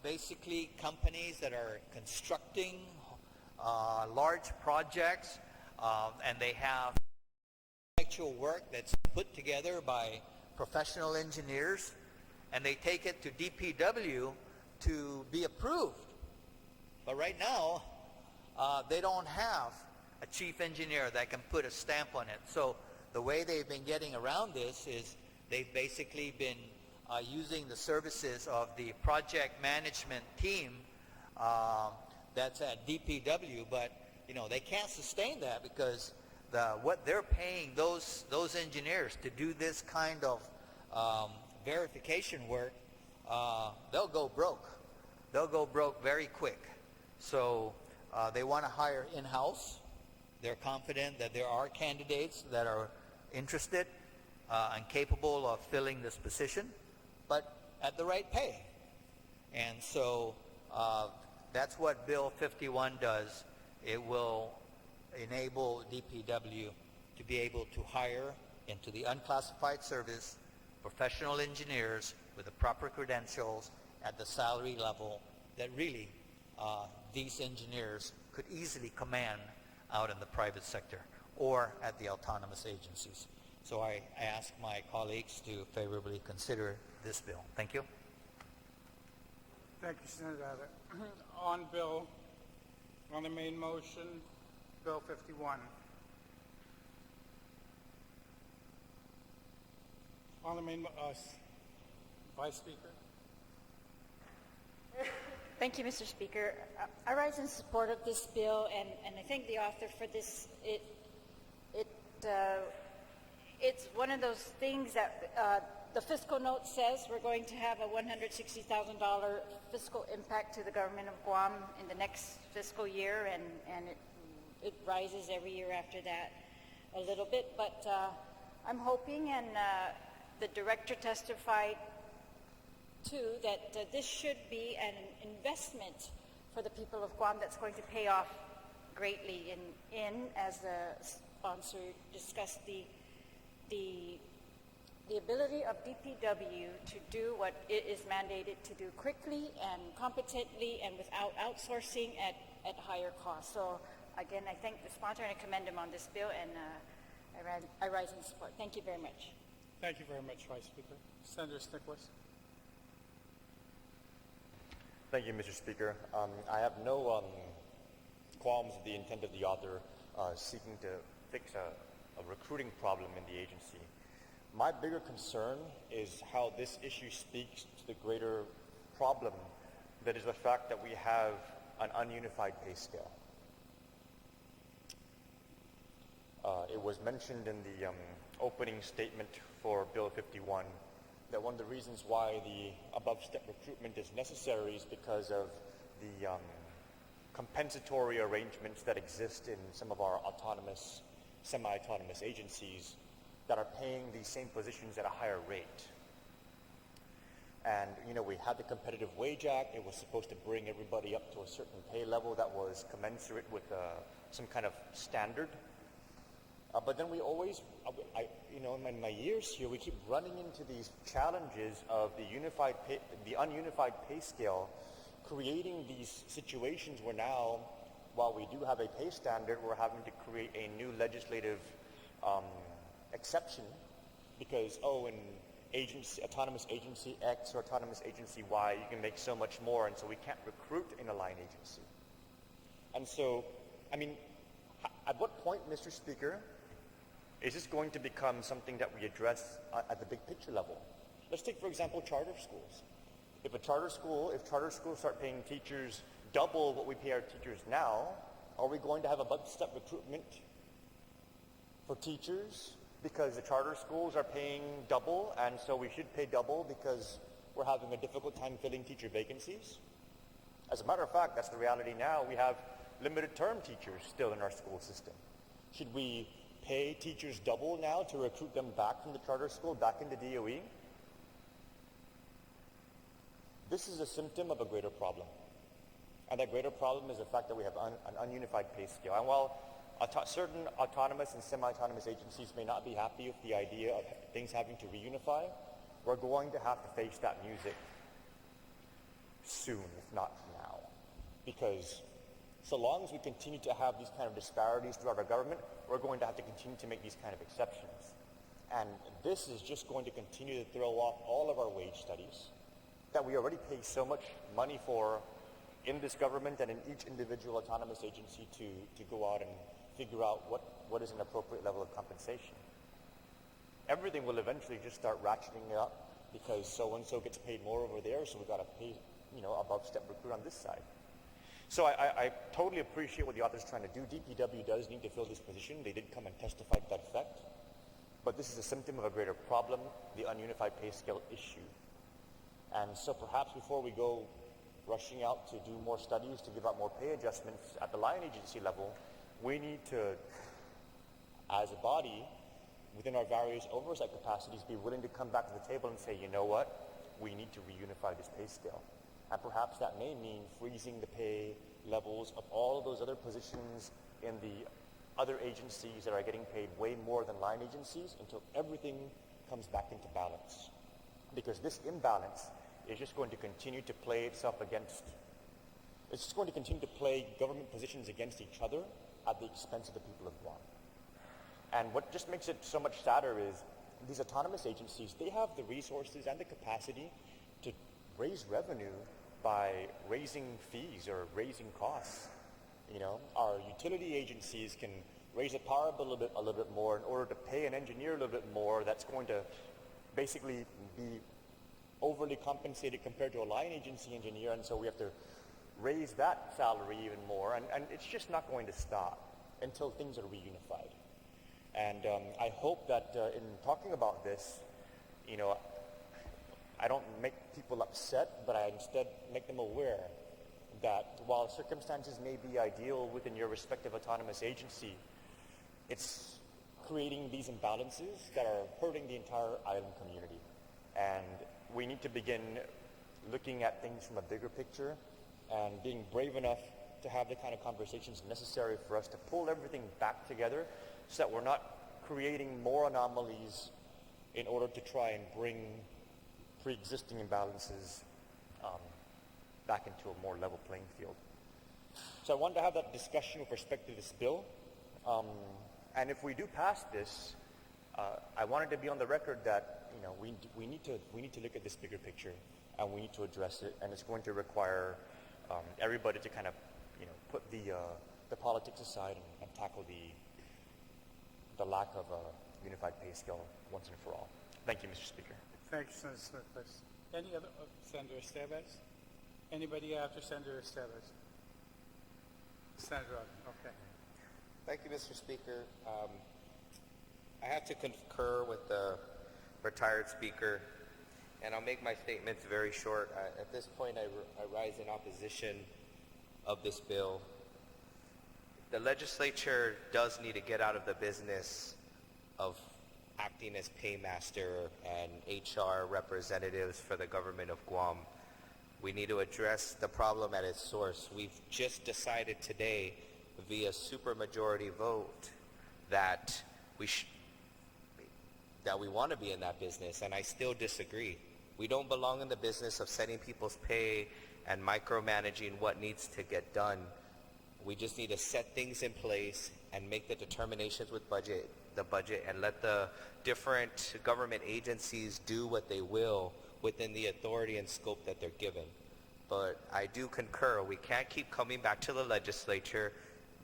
S4: basically companies that are constructing large projects, and they have actual work that's put together by professional engineers, and they take it to DPW to be approved. But right now, they don't have a chief engineer that can put a stamp on it. So the way they've been getting around this is they've basically been using the services of the project management team that's at DPW, but they can't sustain that because what they're paying those engineers to do this kind of verification work, they'll go broke. They'll go broke very quick. So they want to hire in-house. They're confident that there are candidates that are interested and capable of filling this position, but at the right pay. And so that's what Bill 51 does. It will enable DPW to be able to hire into the unclassified service professional engineers with the proper credentials at the salary level that really these engineers could easily command out in the private sector or at the autonomous agencies. So I ask my colleagues to favorably consider this bill. Thank you.
S1: Thank you, Senator Abbott. On the main motion, Bill 51. On the main, Vice Speaker.
S9: Thank you, Mr. Speaker. I rise in support of this bill, and I thank the author for this. It's one of those things that the fiscal note says we're going to have a $160,000 fiscal impact to the government of Guam in the next fiscal year, and it rises every year after that a little bit. But I'm hoping, and the director testified too, that this should be an investment for the people of Guam that's going to pay off greatly in as the sponsor discussed, the ability of DPW to do what it is mandated to do quickly and competently and without outsourcing at higher cost. So again, I thank the sponsor and I commend him on this bill, and I rise in support. Thank you very much.
S1: Thank you very much, Vice Speaker. Senator Stiglitz.
S7: Thank you, Mr. Speaker. I have no qualms with the intent of the author seeking to fix a recruiting problem in the agency. My bigger concern is how this issue speaks to the greater problem that is the fact that we have an ununified pay scale. It was mentioned in the opening statement for Bill 51 that one of the reasons why the above-step recruitment is necessary is because of the compensatory arrangements that exist in some of our autonomous, semi-autonomous agencies that are paying these same positions at a higher rate. And, we had the Competitive Wage Act. It was supposed to bring everybody up to a certain pay level that was commensurate with some kind of standard. But then we always, in my years here, we keep running into these challenges of the ununified pay scale, creating these situations where now, while we do have a pay standard, we're having to create a new legislative exception because, in autonomous agency X or autonomous agency Y, you can make so much more, and so we can't recruit in a line agency. And so, at what point, Mr. Speaker, is this going to become something that we address at the big picture level? Let's take, for example, charter schools. If charter schools start paying teachers double what we pay our teachers now, are we going to have above-step recruitment for teachers because the charter schools are paying double, and so we should pay double because we're having a difficult time filling teacher vacancies? As a matter of fact, that's the reality now. We have limited term teachers still in our school system. Should we pay teachers double now to recruit them back from the charter school back into DOE? This is a symptom of a greater problem. And that greater problem is the fact that we have an ununified pay scale. And while certain autonomous and semi-autonomous agencies may not be happy with the idea of things having to reunify, we're going to have to face that music soon, if not now. Because so long as we continue to have these kind of disparities throughout our government, we're going to have to continue to make these kind of exceptions. And this is just going to continue to throw off all of our wage studies that we already pay so much money for in this government and in each individual autonomous agency to go out and figure out what is an appropriate level of compensation. Everything will eventually just start ratcheting it up because so-and-so gets paid more over there, so we've got to pay, above step recruit on this side. So I totally appreciate what the author's trying to do. DPW does need to fill this position. They did come and testify to that effect. But this is a symptom of a greater problem, the ununified pay scale issue. And so perhaps before we go rushing out to do more studies to give out more pay adjustments at the line agency level, we need to, as a body, within our various oversight capacities, be willing to come back to the table and say, you know what, we need to reunify this pay scale. And perhaps that may mean freezing the pay levels of all of those other positions in the other agencies that are getting paid way more than line agencies until everything comes back into balance. Because this imbalance is just going to continue to play itself against, it's just going to continue to play government positions against each other at the expense of the people of Guam. And what just makes it so much sadder is these autonomous agencies, they have the resources and the capacity to raise revenue by raising fees or raising costs. Our utility agencies can raise the power bill a little bit more in order to pay an engineer a little bit more that's going to basically be overly compensated compared to a line agency engineer, and so we have to raise that salary even more, and it's just not going to stop until things are reunified. And I hope that in talking about this, I don't make people upset, but I instead make them aware that while circumstances may be ideal within your respective autonomous agency, it's creating these imbalances that are hurting the entire island community. And we need to begin looking at things from a bigger picture and being brave enough to have the kind of conversations necessary for us to pull everything back together so that we're not creating more anomalies in order to try and bring pre-existing imbalances back into a more level playing field. So I wanted to have that discussion with respect to this bill. And if we do pass this, I wanted to be on the record that we need to look at this bigger picture and we need to address it. And it's going to require everybody to kind of put the politics aside and tackle the lack of a unified pay scale once and for all. Thank you, Mr. Speaker.
S1: Thank you, Senator Smith. Any other? Senator Estevez? Anybody after Senator Estevez? Senator Rodden, okay.
S10: Thank you, Mr. Speaker. I have to concur with the retired speaker, and I'll make my statements very short. At this point, I rise in opposition of this bill. The legislature does need to get out of the business of acting as paymaster and HR representatives for the government of Guam. We need to address the problem at its source. We've just decided today via supermajority vote that we want to be in that business, and I still disagree. We don't belong in the business of setting people's pay and micromanaging what needs to get done. We just need to set things in place and make the determinations with the budget, and let the different government agencies do what they will within the authority and scope that they're given. But I do concur, we can't keep coming back to the legislature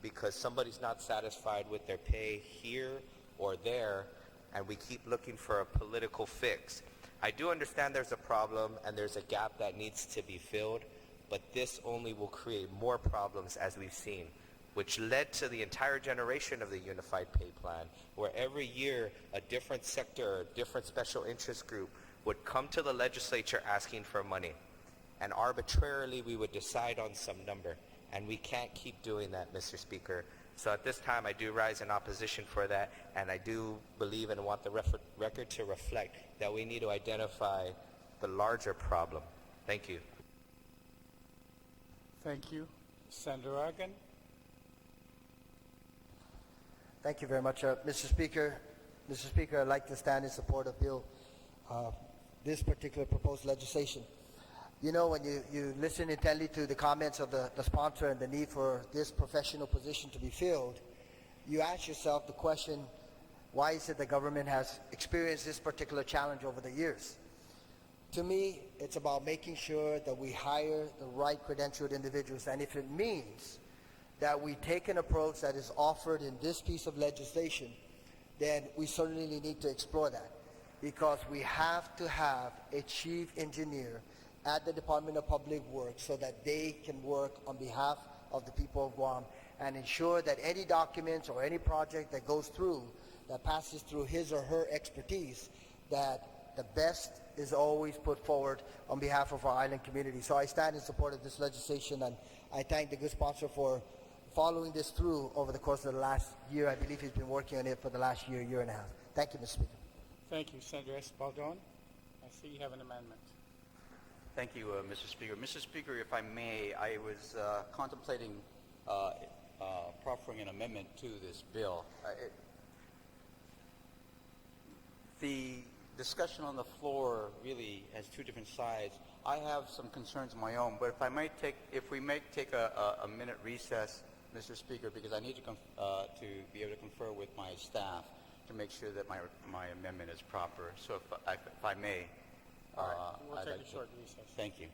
S10: because somebody's not satisfied with their pay here or there, and we keep looking for a political fix. I do understand there's a problem and there's a gap that needs to be filled, but this only will create more problems, as we've seen, which led to the entire generation of the Unified Pay Plan, where every year a different sector, a different special interest group would come to the legislature asking for money. And arbitrarily we would decide on some number. And we can't keep doing that, Mr. Speaker. So at this time, I do rise in opposition for that, and I do believe and want the record to reflect that we need to identify the larger problem. Thank you.
S1: Thank you. Senator Aragon.
S5: Thank you very much, Mr. Speaker. Mr. Speaker, I'd like to stand in support of this particular proposed legislation. You know, when you listen intently to the comments of the sponsor and the need for this professional position to be filled, you ask yourself the question, why is it the government has experienced this particular challenge over the years? To me, it's about making sure that we hire the right credentialed individuals, and if it means that we take an approach that is offered in this piece of legislation, then we certainly need to explore that, because we have to have a chief engineer at the Department of Public Works so that they can work on behalf of the people of Guam and ensure that any documents or any project that goes through, that passes through his or her expertise, that the best is always put forward on behalf of our island community. So I stand in support of this legislation, and I thank the good sponsor for following this through over the course of the last year. I believe he's been working on it for the last year, year and a half. Thank you, Mr. Speaker.
S1: Thank you, Senator Espaldon. I see you have an amendment.
S6: Thank you, Mr. Speaker. Mr. Speaker, if I may, I was contemplating proffering an amendment to this bill. The discussion on the floor really has two different sides. I have some concerns of my own, but if we may take a minute recess, Mr. Speaker, because I need to be able to confer with my staff to make sure that my amendment is proper. So if I may.
S1: All right, we'll take a short recess.
S6: Thank you.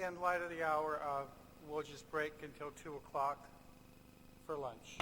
S1: in light of the hour, we'll just break until 2 o'clock for lunch.